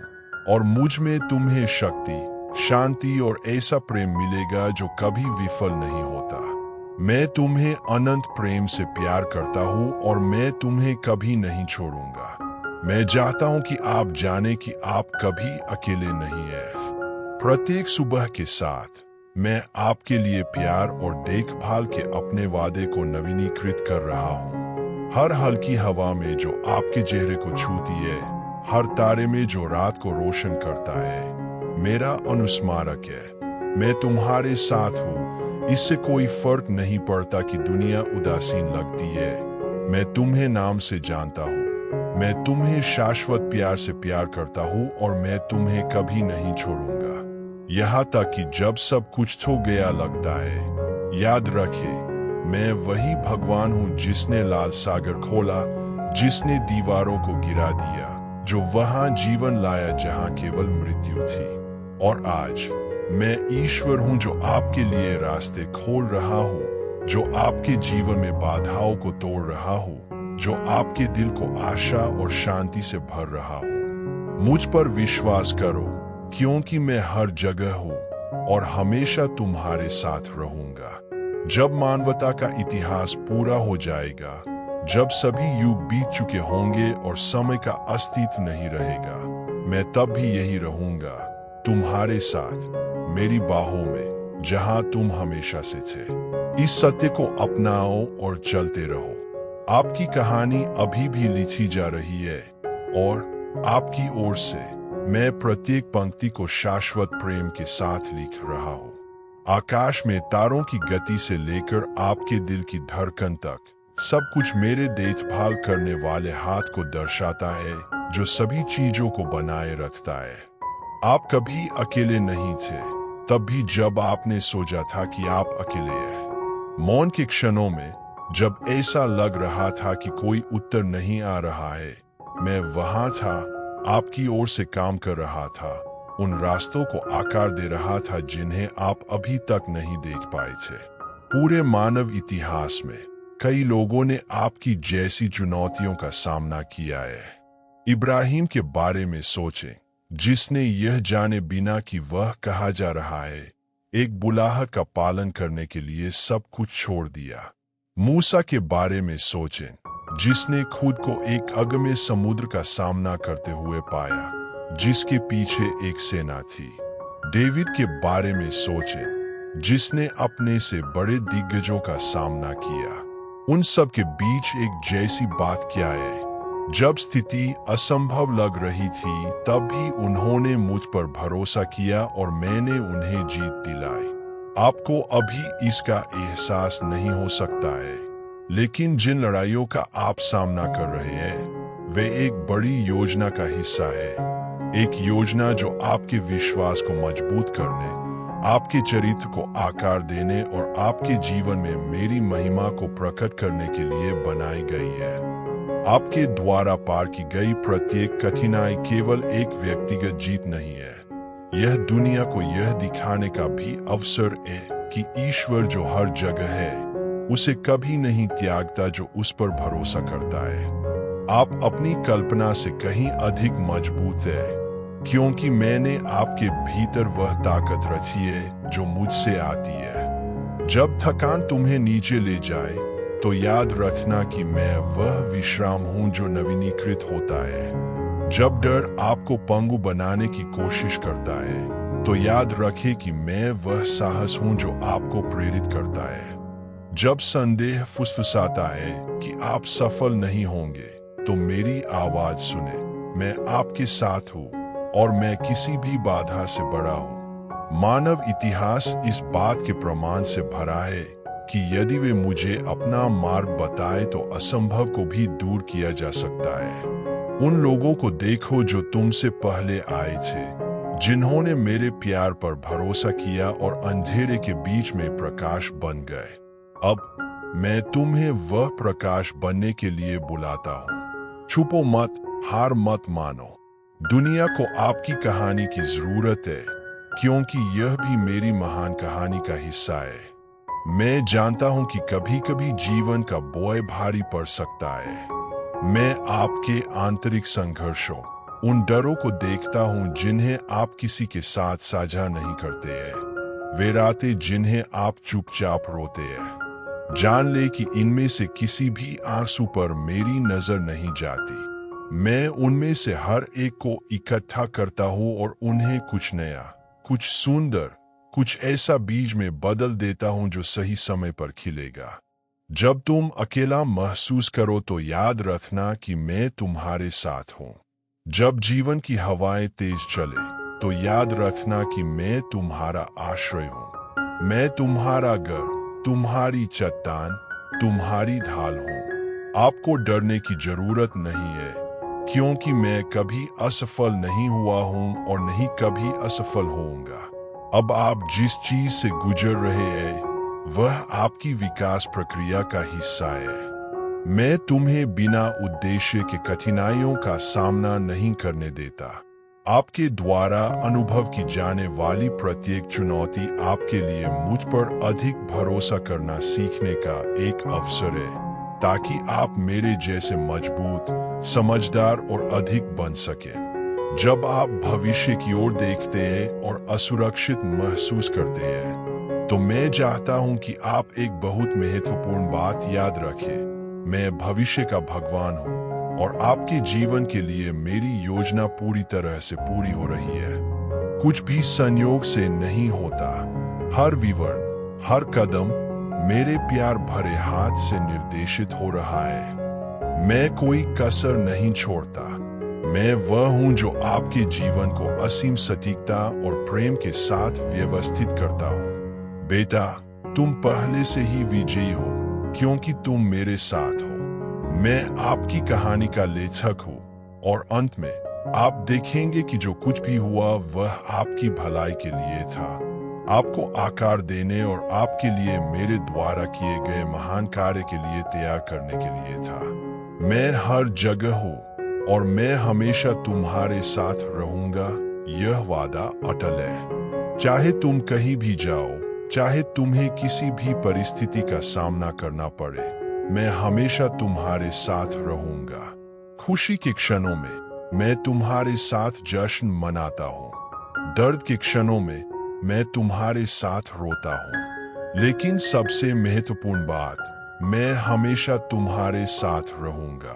और मुझ में तुम्हें शक्ति, शांति और ऐसा प्रेम मिलेगा जो कभी विफल नहीं होता। मैं तुम्हें अनंत प्रेम से प्यार करता हूँ और मैं तुम्हें कभी नहीं छोड़ूंगा। मैं चाहता हूँ कि आप जाने कि आप कभी अकेले नहीं हैं। प्रत्येक सुबह के साथ मैं आपके लिए प्यार और देखभाल के अपने वादे को नवीनीकृत कर रहा हूँ। हर हल्की हवा में जो आपके चेहरे को छूती है, हर तारे में जो रात को रोशन करता है, मेरा अनुस्मारक है। मैं तुम्हारे साथ हूँ। इससे कोई फर्क नहीं पड़ता कि दुनिया उदासीन लगती है। मैं तुम्हें नाम से जानता हूँ। मैं तुम्हें शाश्वत प्यार से प्यार करता हूँ और मैं तुम्हें कभी नहीं छोड़ूंगा। यहाँ तक कि जब सब कुछ हो गया लगता है। याद रखे, मैं वही भगवान हूँ जिसने लाल सागर खोला, जिसने दीवारों को गिरा दिया, जो वहां जीवन लाया जहां केवल मृत्यु थी। और आज मैं ईश्वर हूं जो आपके लिए रास्ते खोल रहा हूं, जो आपके जीवन में बाधाओं को तोड़ रहा हूं, जो आपके दिल को आशा और शांति से भर रहा हूं। मुझ पर विश्वास करो, क्योंकि मैं हर जगह हूं और हमेशा तुम्हारे साथ रहूंगा। जब मानवता का इतिहास पूरा हो जाएगा, जब सभी युग बीत चुके होंगे और समय का अस्तित्व नहीं रहेगा, मैं तब भी यही रहूंगा, तुम्हारे साथ, मेरी बाहों में, जहां तुम हमेशा से थे। इस सत्य को अपनाओ और चलते रहो। आपकी कहानी अभी भी लिखी जा रही है और आपकी ओर से मैं प्रत्येक पंक्ति को शाश्वत प्रेम के साथ लिख रहा हूं। आकाश में तारों की गति से लेकर आपके दिल की धड़कन तक, सब कुछ मेरे देखभाल करने वाले हाथ को दर्शाता है, जो सभी चीजों को बनाए रखता है। आप कभी अकेले नहीं थे, तब भी जब आपने सोचा था कि आप अकेले हैं। मौन के क्षणों में, जब ऐसा लग रहा था कि कोई उत्तर नहीं आ रहा है, मैं वहां था, आपकी ओर से काम कर रहा था, उन रास्तों को आकार दे रहा था जिन्हें आप अभी तक नहीं देख पाए थे। पूरे मानव इतिहास में कई लोगों ने आपकी जैसी चुनौतियों का सामना किया है। इब्राहिम के बारे में सोचें, जिसने यह जाने बिना कि वह कहा जा रहा है, एक बुलाहट का पालन करने के लिए सब कुछ छोड़ दिया। मूसा के बारे में सोचें, जिसने खुद को एक अगम्य समुद्र का सामना करते हुए पाया, जिसके पीछे एक सेना थी। डेविड के बारे में सोचें, जिसने अपने से बड़े दिग्गजों का सामना किया। उन सब के बीच एक जैसी बात क्या है, जब स्थिति असंभव लग रही थी, तब भी उन्होंने मुझ पर भरोसा किया और मैंने उन्हें जीत दिलाई। आपको अभी इसका एहसास नहीं हो सकता है, लेकिन जिन लड़ाइयों का आप सामना कर रहे हैं, वे एक बड़ी योजना का हिस्सा है। एक योजना जो आपके विश्वास को मजबूत करने, आपके चरित्र को आकार देने और आपके जीवन में मेरी महिमा को प्रकट करने के लिए बनाई गई है। आपके द्वारा पार की गई प्रत्येक कठिनाई केवल एक व्यक्तिगत जीत नहीं है, यह दुनिया को यह दिखाने का भी अवसर है कि ईश्वर जो हर जगह है, उसे कभी नहीं त्यागता जो उस पर भरोसा करता है। आप अपनी कल्पना से कहीं अधिक मजबूत है, क्योंकि मैंने आपके भीतर वह ताकत रखी है जो मुझसे आती है। जब थकान तुम्हें नीचे ले जाए, तो याद रखना कि मैं वह विश्राम हूं जो नवीनीकृत होता है। जब डर आपको पंगु बनाने की कोशिश करता है, तो याद रखें कि मैं वह साहस हूं जो आपको प्रेरित करता है। जब संदेह फुसफुसाता है कि आप सफल नहीं होंगे, तो मेरी आवाज सुने, मैं आपके साथ हूं और मैं किसी भी बाधा से बड़ा हूं। मानव इतिहास इस बात के प्रमाण से भरा है कि यदि वे मुझे अपना मार्ग बताए तो असंभव को भी दूर किया जा सकता है। उन लोगों को देखो जो तुमसे पहले आए थे, जिन्होंने मेरे प्यार पर भरोसा किया और अंधेरे के बीच में प्रकाश बन गए। अब मैं तुम्हें वह प्रकाश बनने के लिए बुलाता हूँ। छुपो मत, हार मत मानो। दुनिया को आपकी कहानी की जरूरत है, क्योंकि यह भी मेरी महान कहानी का हिस्सा है। मैं जानता हूं कि कभी कभी जीवन का बोझ भारी पड़ सकता है। मैं आपके आंतरिक संघर्षों, उन डरों को देखता हूं जिन्हें आप किसी के साथ साझा नहीं करते हैं। वे रातें जिन्हें आप चुपचाप रोते हैं। जान ले कि इनमें से किसी भी आंसू पर मेरी नजर नहीं जाती। मैं उनमें से हर एक को इकट्ठा करता हूँ और उन्हें कुछ नया, कुछ सुंदर, कुछ ऐसा बीज में बदल देता हूँ जो सही समय पर खिलेगा। जब तुम अकेला महसूस करो तो याद रखना कि मैं तुम्हारे साथ हूँ। जब जीवन की हवाएं तेज चले, तो याद रखना कि मैं तुम्हारा आश्रय हूँ। मैं तुम्हारा घर, तुम्हारी चट्टान, तुम्हारी ढाल हूँ। आपको डरने की जरूरत नहीं है, क्योंकि मैं कभी असफल नहीं हुआ हूं और नहीं कभी असफल होऊंगा। अब आप जिस चीज से गुजर रहे हैं, वह आपकी विकास प्रक्रिया का हिस्सा है। मैं तुम्हें बिना उद्देश्य के कठिनाइयों का सामना नहीं करने देता। आपके द्वारा अनुभव की जाने वाली प्रत्येक चुनौती आपके लिए मुझ पर अधिक भरोसा करना सीखने का एक अवसर है, ताकि आप मेरे जैसे मजबूत, समझदार और अधिक बन सके। जब आप भविष्य की ओर देखते हैं और असुरक्षित महसूस करते हैं, तो मैं चाहता हूं कि आप एक बहुत महत्वपूर्ण बात याद रखें। मैं भविष्य का भगवान हूँ और आपके जीवन के लिए मेरी योजना पूरी तरह से पूरी हो रही है। कुछ भी संयोग से नहीं होता। हर विवरण, हर कदम मेरे प्यार भरे हाथ से निर्देशित हो रहा है। मैं कोई कसर नहीं छोड़ता। मैं वह हूं जो आपके जीवन को असीम सटीकता और प्रेम के साथ व्यवस्थित करता हूं। बेटा, तुम पहले से ही विजयी हो क्योंकि तुम मेरे साथ हो। मैं आपकी कहानी का लेखक हूं और अंत में आप देखेंगे कि जो कुछ भी हुआ वह आपकी भलाई के लिए था, आपको आकार देने और आपके लिए मेरे द्वारा किए गए महान कार्य के लिए तैयार करने के लिए था। मैं हर जगह हूँ और मैं हमेशा तुम्हारे साथ रहूंगा। यह वादा अटल है। चाहे तुम कहीं भी जाओ, चाहे तुम्हें किसी भी परिस्थिति का सामना करना पड़े, मैं हमेशा तुम्हारे साथ रहूंगा। खुशी के क्षणों में मैं तुम्हारे साथ जश्न मनाता हूँ। दर्द के क्षणों में मैं तुम्हारे साथ रोता हूँ। लेकिन सबसे महत्वपूर्ण बात, मैं हमेशा तुम्हारे साथ रहूंगा।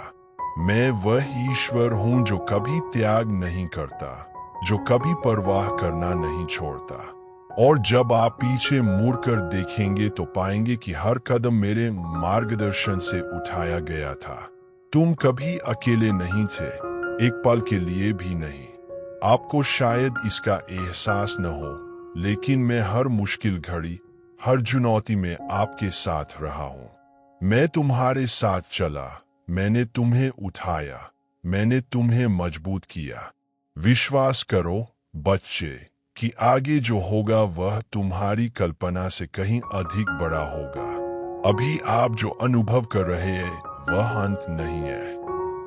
मैं वह ईश्वर हूं जो कभी त्याग नहीं करता, जो कभी परवाह करना नहीं छोड़ता। और जब आप पीछे मुड़कर देखेंगे तो पाएंगे कि हर कदम मेरे मार्गदर्शन से उठाया गया था। तुम कभी अकेले नहीं थे, एक पल के लिए भी नहीं। आपको शायद इसका एहसास न हो, लेकिन मैं हर मुश्किल घड़ी, हर चुनौती में आपके साथ रहा हूं। मैं तुम्हारे साथ चला, मैंने तुम्हें उठाया, मैंने तुम्हें मजबूत किया। विश्वास करो बच्चे कि आगे जो होगा वह तुम्हारी कल्पना से कहीं अधिक बड़ा होगा। अभी आप जो अनुभव कर रहे हैं वह अंत नहीं है।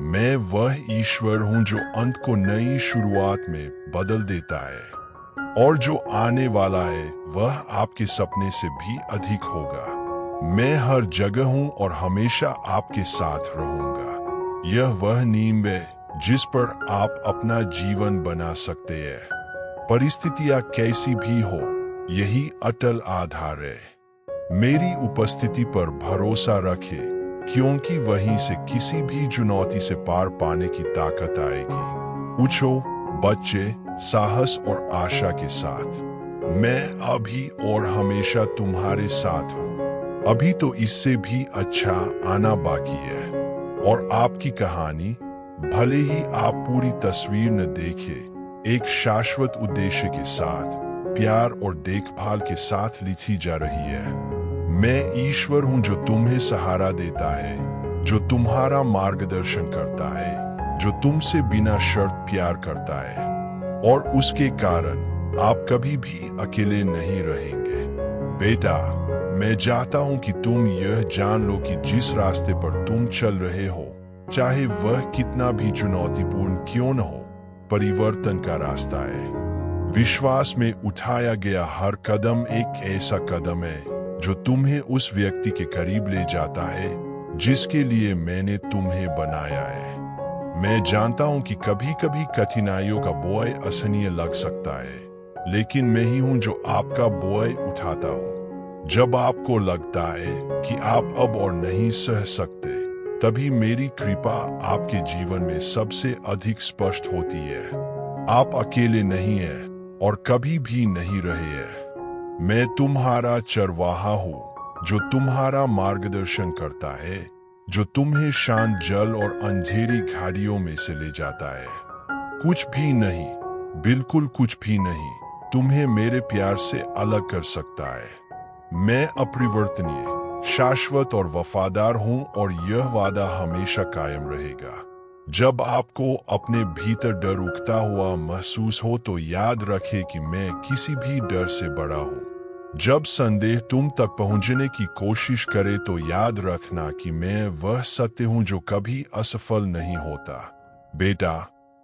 मैं वह ईश्वर हूं जो अंत को नई शुरुआत में बदल देता है, और जो आने वाला है वह आपके सपने से भी अधिक होगा। मैं हर जगह हूं और हमेशा आपके साथ रहूंगा। यह वह नींव है जिस पर आप अपना जीवन बना सकते हैं। परिस्थितियां कैसी भी हो, यही अटल आधार है। मेरी उपस्थिति पर भरोसा रखें, क्योंकि वहीं से किसी भी चुनौती से पार पाने की ताकत आएगी। उठो बच्चे, साहस और आशा के साथ। मैं अभी और हमेशा तुम्हारे साथ हूँ। अभी तो इससे भी अच्छा आना बाकी है, और आपकी कहानी, भले ही आप पूरी तस्वीर न देखें, एक शाश्वत उद्देश्य के साथ, प्यार और देखभाल के साथ लिखी जा रही है। मैं ईश्वर हूं जो तुम्हें सहारा देता है, जो तुम्हारा मार्गदर्शन करता है, जो तुमसे बिना शर्त प्यार करता है, और उसके कारण आप कभी भी अकेले नहीं रहेंगे। बेटा, मैं चाहता हूं कि तुम यह जान लो कि जिस रास्ते पर तुम चल रहे हो, चाहे वह कितना भी चुनौतीपूर्ण क्यों न हो, परिवर्तन का रास्ता है। विश्वास में उठाया गया हर कदम एक ऐसा कदम है जो तुम्हें उस व्यक्ति के करीब ले जाता है जिसके लिए मैंने तुम्हें बनाया है। मैं जानता हूं कि कभी कभी कठिनाइयों का बोझ असहनीय लग सकता है, लेकिन मैं ही हूं जो आपका बोझ उठाता हूं। जब आपको लगता है कि आप अब और नहीं सह सकते, तभी मेरी कृपा आपके जीवन में सबसे अधिक स्पष्ट होती है। आप अकेले नहीं हैं और कभी भी नहीं रहे हैं। मैं तुम्हारा चरवाहा हूँ जो तुम्हारा मार्गदर्शन करता है, जो तुम्हें शांत जल और अंधेरी घाटियों में से ले जाता है। कुछ भी नहीं, बिल्कुल कुछ भी नहीं, तुम्हें मेरे प्यार से अलग कर सकता है। मैं अपरिवर्तनीय, शाश्वत और वफादार हूं, और यह वादा हमेशा कायम रहेगा। जब आपको अपने भीतर डर उठता हुआ महसूस हो तो याद रखें कि मैं किसी भी डर से बड़ा हूं। जब संदेह तुम तक पहुंचने की कोशिश करे तो याद रखना कि मैं वह सत्य हूं जो कभी असफल नहीं होता। बेटा,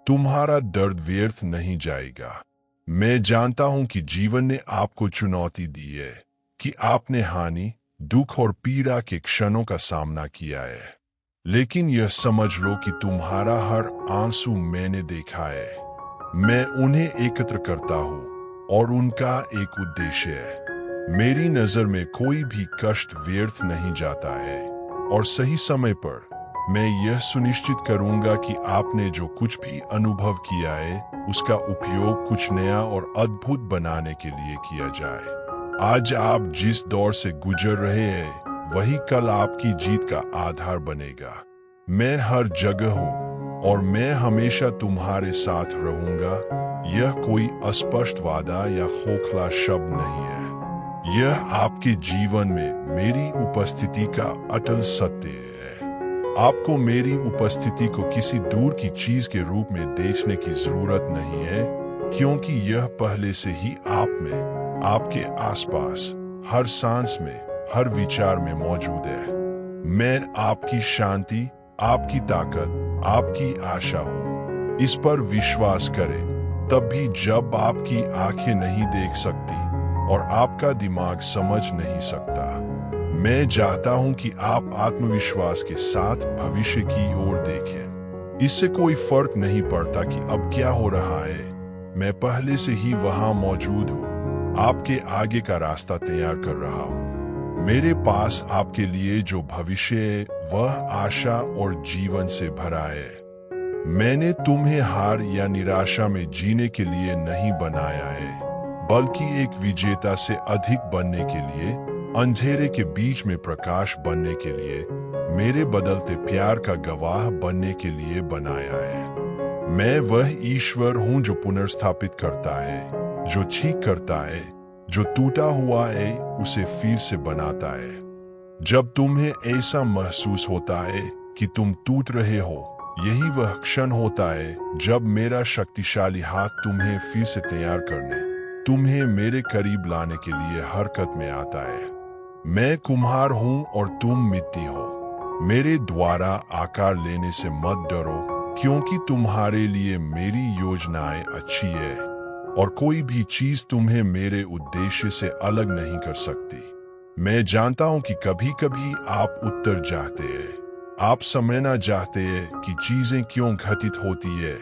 तुम्हारा दर्द व्यर्थ नहीं जाएगा। मैं जानता हूं कि जीवन ने आपको चुनौती दी है, कि आपने हानि, दुख और पीड़ा के क्षणों का सामना किया है, लेकिन यह समझ लो कि तुम्हारा हर आंसू मैंने देखा है। मैं उन्हें एकत्र करता हूँ और उनका एक उद्देश्य है। मेरी नजर में कोई भी कष्ट व्यर्थ नहीं जाता है, और सही समय पर मैं यह सुनिश्चित करूंगा कि आपने जो कुछ भी अनुभव किया है उसका उपयोग कुछ नया और अद्भुत बनाने के लिए किया जाए। आज आप जिस दौर से गुजर रहे हैं वही कल आपकी जीत का आधार बनेगा। मैं हर जगह हूँ और मैं हमेशा तुम्हारे साथ रहूंगा। यह कोई अस्पष्ट वादा या खोखला शब्द नहीं है, यह आपके जीवन में मेरी उपस्थिति का अटल सत्य है। आपको मेरी उपस्थिति को किसी दूर की चीज के रूप में देखने की जरूरत नहीं है, क्योंकि यह पहले से ही आप में, आपके आसपास, हर सांस में, हर विचार में मौजूद है। मैं आपकी शांति, आपकी ताकत, आपकी आशा हूँ। इस पर विश्वास करें, तब भी जब आपकी आंखें नहीं देख सकती और आपका दिमाग समझ नहीं सकता। मैं चाहता हूं कि आप आत्मविश्वास के साथ भविष्य की ओर देखें। इससे कोई फर्क नहीं पड़ता कि अब क्या हो रहा है, मैं पहले से ही वहां मौजूद हूं, आपके आगे का रास्ता तैयार कर रहा हूं। मेरे पास आपके लिए जो भविष्य है वह आशा और जीवन से भरा है। मैंने तुम्हें हार या निराशा में जीने के लिए नहीं बनाया है, बल्कि एक विजेता से अधिक बनने के लिए, अंधेरे के बीच में प्रकाश बनने के लिए, मेरे बदलते प्यार का गवाह बनने के लिए बनाया है। मैं वह ईश्वर हूं जो पुनर्स्थापित करता है, जो ठीक करता है, जो टूटा हुआ है उसे फिर से बनाता है। जब तुम्हें ऐसा महसूस होता है कि तुम टूट रहे हो, यही वह क्षण होता है जब मेरा शक्तिशाली हाथ तुम्हें फिर से तैयार करने, तुम्हें मेरे करीब लाने के लिए हरकत में आता है। मैं कुम्हार हूं और तुम मिट्टी हो। मेरे द्वारा आकार लेने से मत डरो, क्योंकि तुम्हारे लिए मेरी योजनाएं अच्छी है और कोई भी चीज तुम्हें मेरे उद्देश्य से अलग नहीं कर सकती। मैं जानता हूं कि कभी कभी आप उत्तर चाहते हैं, आप समझना चाहते हैं कि चीजें क्यों घटित होती है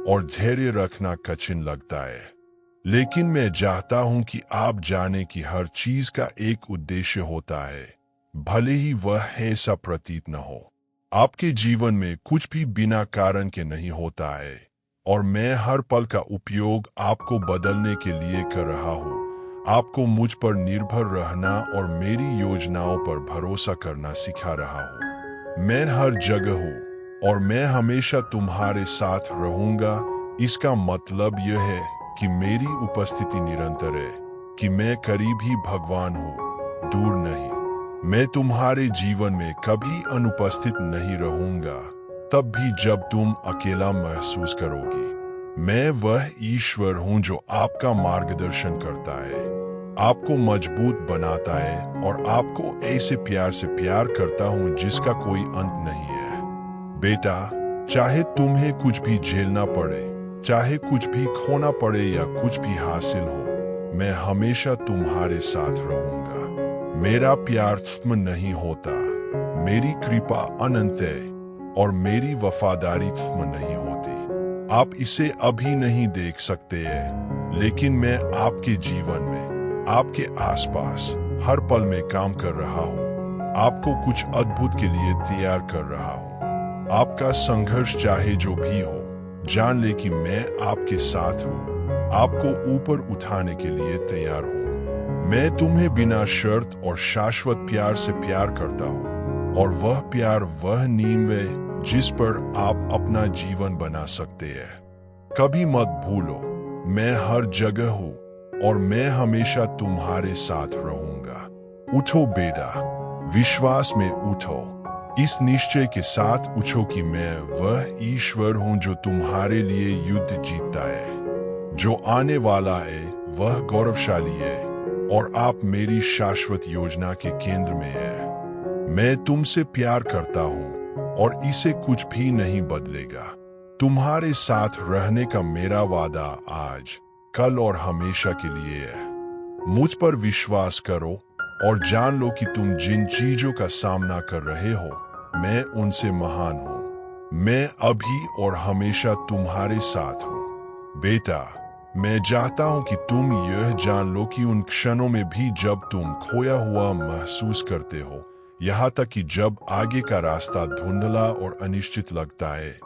और धैर्य रखना कठिन लगता है। लेकिन मैं चाहता हूं कि आप जाने कि हर चीज का एक उद्देश्य होता है, भले ही वह ऐसा प्रतीत न हो। आपके जीवन में कुछ भी बिना कारण के नहीं होता है और मैं हर पल का उपयोग आपको बदलने के लिए कर रहा हूं। आपको मुझ पर निर्भर रहना और मेरी योजनाओं पर भरोसा करना सिखा रहा हूं। मैं हर जगह हूं और मैं हमेशा तुम्हारे साथ रहूंगा। इसका मतलब यह है कि मेरी उपस्थिति निरंतर है, कि मैं करीब ही भगवान हूँ, दूर नहीं। मैं तुम्हारे जीवन में कभी अनुपस्थित नहीं रहूंगा, तब भी जब तुम अकेला महसूस करोगी। मैं वह ईश्वर हूँ जो आपका मार्गदर्शन करता है, आपको मजबूत बनाता है और आपको ऐसे प्यार से प्यार करता हूँ जिसका कोई अंत नहीं है। बेटा, चाहे तुम्हें कुछ भी झेलना पड़े, चाहे कुछ भी खोना पड़े या कुछ भी हासिल हो, मैं हमेशा तुम्हारे साथ रहूंगा। मेरा प्यार खत्म नहीं होता, मेरी कृपा अनंत है और मेरी वफादारी खत्म नहीं होती। आप इसे अभी नहीं देख सकते हैं, लेकिन मैं आपके जीवन में, आपके आसपास हर पल में काम कर रहा हूँ, आपको कुछ अद्भुत के लिए तैयार कर रहा हूँ। आपका संघर्ष चाहे जो भी हो, जान ले कि मैं आपके साथ हूँ, आपको ऊपर उठाने के लिए तैयार हूँ। मैं तुम्हें बिना शर्त और शाश्वत प्यार से प्यार करता हूँ और वह प्यार वह नींव है जिस पर आप अपना जीवन बना सकते हैं। कभी मत भूलो, मैं हर जगह हूँ और मैं हमेशा तुम्हारे साथ रहूंगा। उठो बेटा, विश्वास में उठो। इस निश्चय के साथ उठो कि मैं वह ईश्वर हूं जो तुम्हारे लिए युद्ध जीतता है। जो आने वाला है वह गौरवशाली है और आप मेरी शाश्वत योजना के केंद्र में हैं। मैं तुमसे प्यार करता हूं और इसे कुछ भी नहीं बदलेगा। तुम्हारे साथ रहने का मेरा वादा आज, कल और हमेशा के लिए है। मुझ पर विश्वास करो और जान लो कि तुम जिन चीजों का सामना कर रहे हो, मैं उनसे महान हूँ। मैं अभी और हमेशा तुम्हारे साथ हूँ। बेटा, मैं चाहता हूँ कि तुम यह जान लो कि उन क्षणों में भी जब तुम खोया हुआ महसूस करते हो यहाँ तक कि जब आगे का रास्ता धुंधला और अनिश्चित लगता है,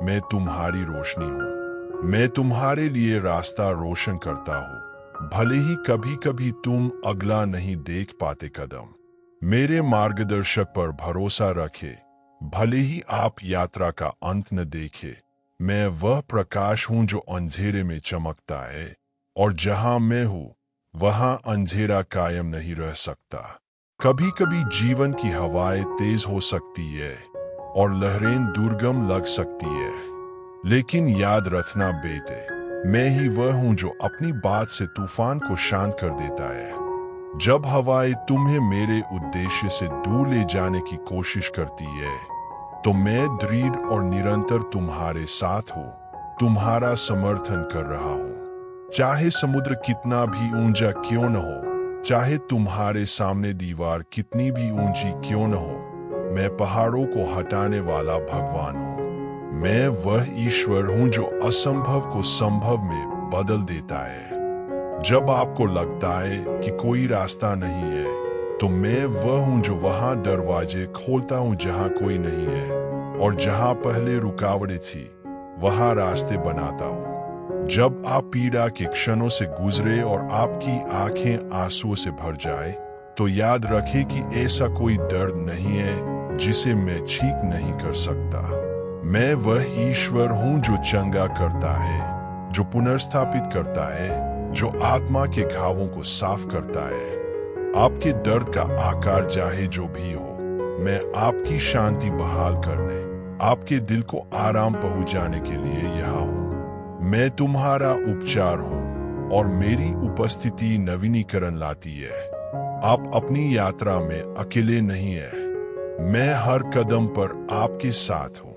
मैं तुम्हारी रोशनी हूँ। मैं तुम्हारे लिए रास्ता रोशन करता हूँ, भले ही कभी कभी तुम अगला नहीं देख पाते कदम। मेरे मार्गदर्शक पर भरोसा रखे, भले ही आप यात्रा का अंत न देखे। मैं वह प्रकाश हूँ जो अंधेरे में चमकता है, और जहां मैं हूँ वहां अंधेरा कायम नहीं रह सकता। कभी कभी जीवन की हवाएं तेज हो सकती है और लहरें दुर्गम लग सकती है, लेकिन याद रखना बेटे, मैं ही वह हूं जो अपनी बात से तूफान को शांत कर देता है। जब हवाएं तुम्हें मेरे उद्देश्य से दूर ले जाने की कोशिश करती है, तो मैं दृढ़ और निरंतर तुम्हारे साथ हूँ, तुम्हारा समर्थन कर रहा हूँ। चाहे समुद्र कितना भी ऊंचा क्यों न हो, चाहे तुम्हारे सामने दीवार कितनी भी ऊंची क्यों न हो, मैं पहाड़ों को हटाने वाला भगवान हूँ। मैं वह ईश्वर हूँ जो असंभव को संभव में बदल देता है। जब आपको लगता है कि कोई रास्ता नहीं है, तो मैं वह हूँ जो वहां दरवाजे खोलता हूँ जहां कोई नहीं है, और जहां पहले रुकावटें थी वहां रास्ते बनाता हूँ। जब आप पीड़ा के क्षणों से गुजरे और आपकी आंखें आंसुओं से भर जाए, तो याद रखें कि ऐसा कोई दर्द नहीं है जिसे मैं ठीक नहीं कर सकता। मैं वह ईश्वर हूँ जो चंगा करता है, जो पुनर्स्थापित करता है, जो आत्मा के घावों को साफ करता है। आपके दर्द का आकार चाहे जो भी हो, मैं आपकी शांति बहाल करने, आपके दिल को आराम पहुंचाने के लिए यहाँ हूँ। मैं तुम्हारा उपचार हूँ और मेरी उपस्थिति नवीनीकरण लाती है। आप अपनी यात्रा में अकेले नहीं हैं। मैं हर कदम पर आपके साथ हूँ।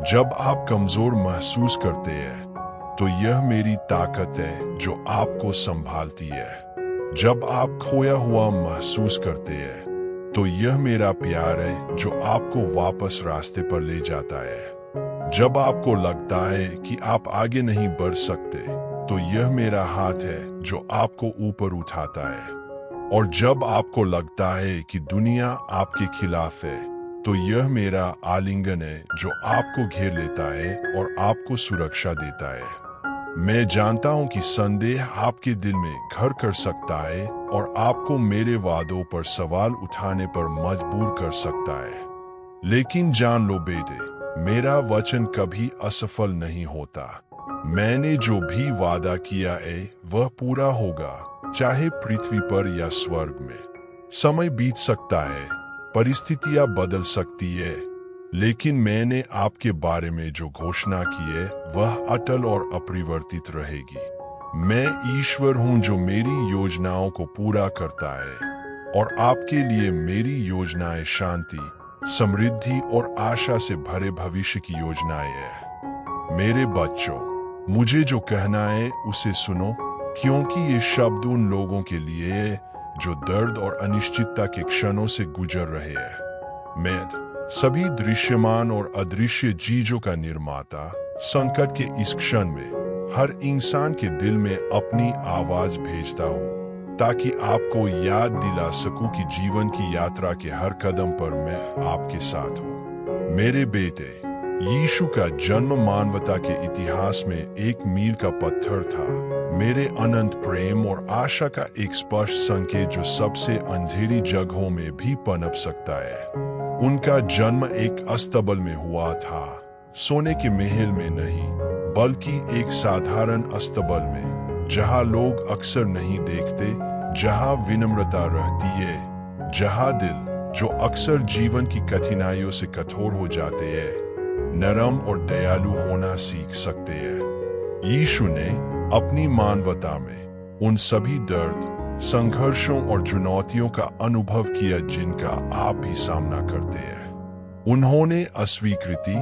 जब आप कमजोर महसूस करते हैं, तो यह मेरी ताकत है जो आपको संभालती है। जब आप खोया हुआ महसूस करते हैं, तो यह मेरा प्यार है जो आपको वापस रास्ते पर ले जाता है। जब आपको लगता है कि आप आगे नहीं बढ़ सकते, तो यह मेरा हाथ है जो आपको ऊपर उठाता है। और जब आपको लगता है कि दुनिया आपके खिलाफ है, तो यह मेरा आलिंगन है जो आपको घेर लेता है और आपको सुरक्षा देता है। मैं जानता हूं कि संदेह आपके दिल में घर कर सकता है और आपको मेरे वादों पर सवाल उठाने पर मजबूर कर सकता है, लेकिन जान लो बेटे, मेरा वचन कभी असफल नहीं होता। मैंने जो भी वादा किया है वह पूरा होगा, चाहे पृथ्वी पर या स्वर्ग में। समय बीत सकता है, परिस्थितियां बदल सकती है, लेकिन मैंने आपके बारे में जो घोषणा की है वह अटल और अपरिवर्तित रहेगी। मैं ईश्वर हूं जो मेरी योजनाओं को पूरा करता है, और आपके लिए मेरी योजनाएं शांति, समृद्धि और आशा से भरे भविष्य की योजनाएं हैं। मेरे बच्चों, मुझे जो कहना है उसे सुनो, क्योंकि ये शब्द उन लोगों के लिए है जो दर्द और अनिश्चितता के क्षणों से गुजर रहे हैं। मैं सभी दृश्यमान और अदृश्य चीजों का निर्माता, संकट के इस क्षण में हर इंसान के दिल में अपनी आवाज भेजता हूँ, ताकि आपको याद दिला सकूं कि जीवन की यात्रा के हर कदम पर मैं आपके साथ हूँ। मेरे बेटे, यीशु का जन्म मानवता के इतिहास में एक मील का पत्थर था, मेरे अनंत प्रेम और आशा का एक स्पष्ट संकेत जो सबसे अंधेरी जगहों में भी पनप सकता है। उनका जन्म एक अस्तबल में हुआ था, सोने के महल में नहीं, बल्कि एक साधारण अस्तबल में, जहां लोग अक्सर नहीं देखते, जहां विनम्रता रहती है, जहां दिल जो अक्सर जीवन की कठिनाइयों से कठोर हो जाते हैं, नरम और दयालु होना सीख सकते हैं। यीशु ने अपनी मानवता में उन सभी दर्द, संघर्षों और चुनौतियों का अनुभव किया जिनका आप भी सामना करते हैं। उन्होंने अस्वीकृति,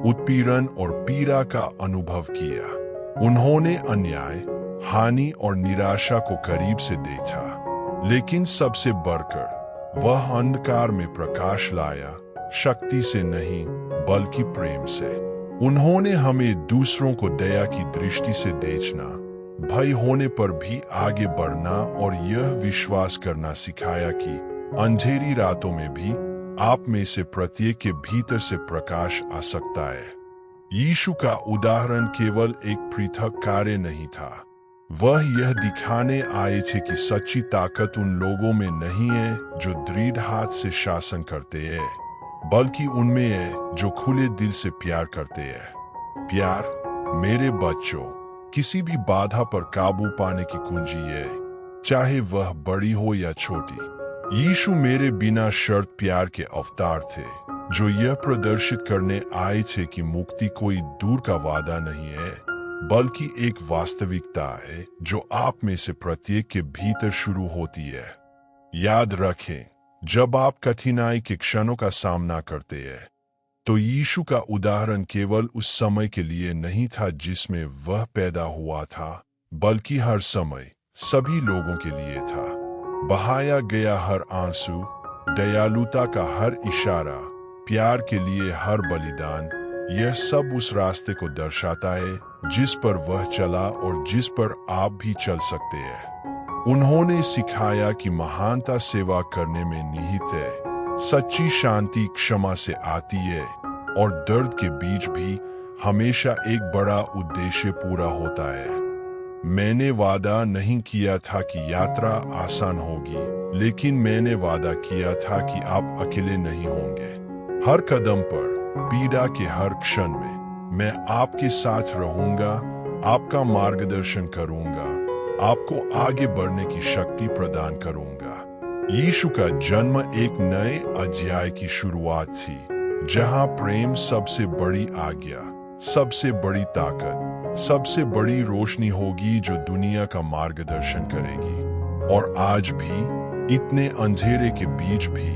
उत्पीड़न और पीड़ा का अनुभव किया। उन्होंने अन्याय, हानि और निराशा को करीब से देखा, लेकिन सबसे बढ़कर वह अंधकार में प्रकाश लाया, शक्ति से नहीं बल्कि प्रेम से। उन्होंने हमें दूसरों को दया की दृष्टि से देखना, भय होने पर भी आगे बढ़ना और यह विश्वास करना सिखाया कि अंधेरी रातों में भी आप में से प्रत्येक के भीतर से प्रकाश आ सकता है। यीशु का उदाहरण केवल एक पृथक कार्य नहीं था, वह यह दिखाने आए थे कि सच्ची ताकत उन लोगों में नहीं है जो दृढ़ हाथ से शासन करते हैं, बल्कि उनमें है जो खुले दिल से प्यार करते हैं। प्यार, मेरे बच्चों, किसी भी बाधा पर काबू पाने की कुंजी है, चाहे वह बड़ी हो या छोटी। यीशु मेरे बिना शर्त प्यार के अवतार थे, जो यह प्रदर्शित करने आए थे कि मुक्ति कोई दूर का वादा नहीं है, बल्कि एक वास्तविकता है जो आप में से प्रत्येक के भीतर शुरू होती है। याद रखें, जब आप कठिनाई के क्षणों का सामना करते हैं, तो यीशु का उदाहरण केवल उस समय के लिए नहीं था जिसमें वह पैदा हुआ था, बल्कि हर समय सभी लोगों के लिए था। बहाया गया हर आंसू, दयालुता का हर इशारा, प्यार के लिए हर बलिदान, यह सब उस रास्ते को दर्शाता है जिस पर वह चला और जिस पर आप भी चल सकते हैं। उन्होंने सिखाया कि महानता सेवा करने में निहित है, सच्ची शांति क्षमा से आती है, और दर्द के बीच भी हमेशा एक बड़ा उद्देश्य पूरा होता है। मैंने वादा नहीं किया था कि यात्रा आसान होगी, लेकिन मैंने वादा किया था कि आप अकेले नहीं होंगे। हर कदम पर, पीड़ा के हर क्षण में मैं आपके साथ रहूंगा, आपका मार्गदर्शन करूंगा, आपको आगे बढ़ने की शक्ति प्रदान करूंगा। यीशु का जन्म एक नए अध्याय की शुरुआत थी, जहां प्रेम सबसे बड़ी आज्ञा, सबसे बड़ी ताकत, सबसे बड़ी रोशनी होगी जो दुनिया का मार्गदर्शन करेगी। और आज भी, इतने अंधेरे के बीच भी,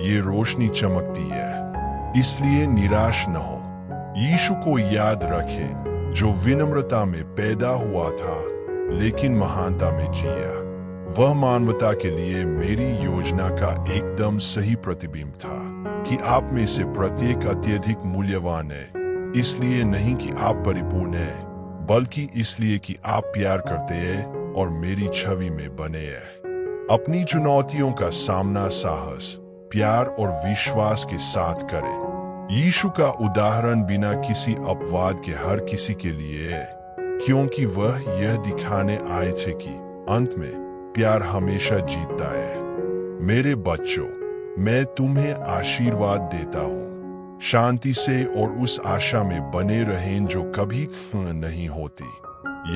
ये रोशनी चमकती है। इसलिए निराश न हो। यीशु को याद रखें, जो विनम्रता में पैदा हुआ था, लेकिन महानता में जिया। वह मानवता के लिए मेरी योजना का एकदम सही प्रतिबिंब था, कि आप में से प्रत्येक अत्यधिक मूल्यवान है, इसलिए नहीं कि आप परिपूर्ण हैं, बल्कि इसलिए कि आप प्यार करते हैं और मेरी छवि में बने हैं। अपनी चुनौतियों का सामना साहस, प्यार और विश्वास के साथ करें। यीशु का उदाहरण बिना किसी अपवाद के हर किसी के लिए है, क्योंकि वह यह दिखाने आए थे कि अंत में प्यार हमेशा जीतता है। मेरे बच्चों, मैं तुम्हें आशीर्वाद देता हूँ। शांति से और उस आशा में बने रहें जो कभी नहीं होती।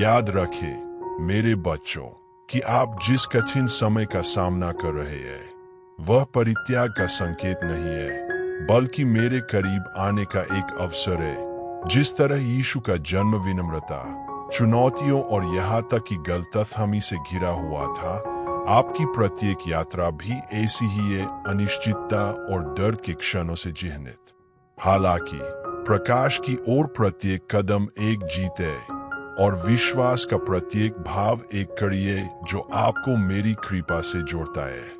याद रखें मेरे बच्चों, कि आप जिस कठिन समय का सामना कर रहे हैं, वह परित्याग का संकेत नहीं है, बल्कि मेरे करीब आने का एक अवसर है। जिस तरह यीशु का जन्म विनम्रता, चुनौतियों और यहाँ तक कि गलतफहमी से घिरा हुआ था, आपकी प्रत्येक यात्रा भी ऐसी ही है, अनिश्चितता और दर्द के क्षणों से चिह्नित। हालांकि प्रकाश की ओर प्रत्येक कदम एक जीत है, और विश्वास का प्रत्येक भाव एक कड़ी है जो आपको मेरी कृपा से जोड़ता है।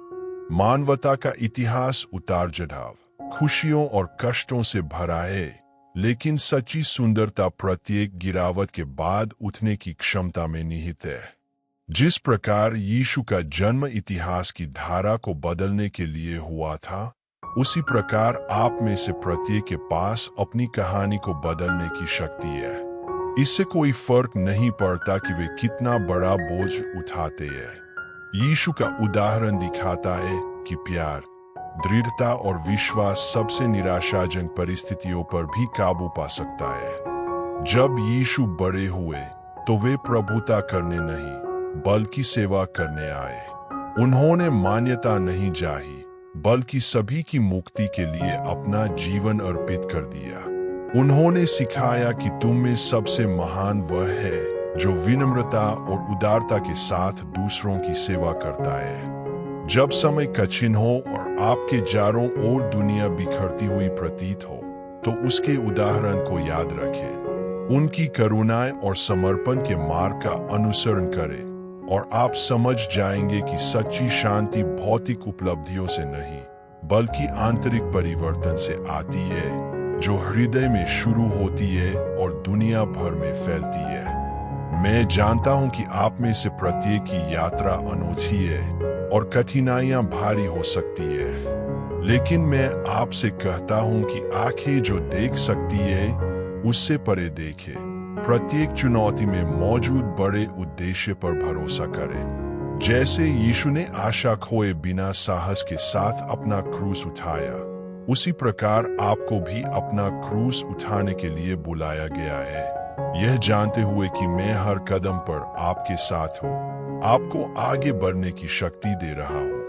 मानवता का इतिहास उतार चढ़ाव, खुशियों और कष्टों से भरा है, लेकिन सच्ची सुंदरता प्रत्येक गिरावट के बाद उठने की क्षमता में निहित है। जिस प्रकार यीशु का जन्म इतिहास की धारा को बदलने के लिए हुआ था, उसी प्रकार आप में से प्रत्येक के पास अपनी कहानी को बदलने की शक्ति है। इससे कोई फर्क नहीं पड़ता कि वे कितना बड़ा बोझ उठाते हैं। यीशु का उदाहरण दिखाता है कि प्यार, दृढ़ता और विश्वास सबसे निराशाजनक परिस्थितियों पर भी काबू पा सकता है। जब यीशु बड़े हुए, तो वे प्रभुता करने नहीं, बल्कि सेवा करने आए। उन्होंने मान्यता नहीं चाही, बल्कि सभी की मुक्ति के लिए अपना जीवन अर्पित कर दिया। उन्होंने सिखाया कि तुम में सबसे महान वह है जो विनम्रता और उदारता के साथ दूसरों की सेवा करता है। जब समय कठिन हो और आपके चारों ओर दुनिया बिखरती हुई प्रतीत हो, तो उसके उदाहरण को याद रखें। उनकी करुणाएं और समर्पण के मार्ग का अनुसरण करें, और आप समझ जाएंगे कि सच्ची शांति भौतिक उपलब्धियों से नहीं, बल्कि आंतरिक परिवर्तन से आती है, जो हृदय में शुरू होती है और दुनिया भर में फैलती है। मैं जानता हूं कि आप में से प्रत्येक की यात्रा अनोखी है और कठिनाइयां भारी हो सकती है, लेकिन मैं आपसे कहता हूं कि आंखें जो देख सकती है उससे परे देखे। प्रत्येक चुनौती में मौजूद बड़े उद्देश्य पर भरोसा करें। जैसे यीशु ने आशा खोए बिना साहस के साथ अपना क्रूस उठाया, उसी प्रकार आपको भी अपना क्रूस उठाने के लिए बुलाया गया है, यह जानते हुए कि मैं हर कदम पर आपके साथ हूँ, आपको आगे बढ़ने की शक्ति दे रहा हूँ।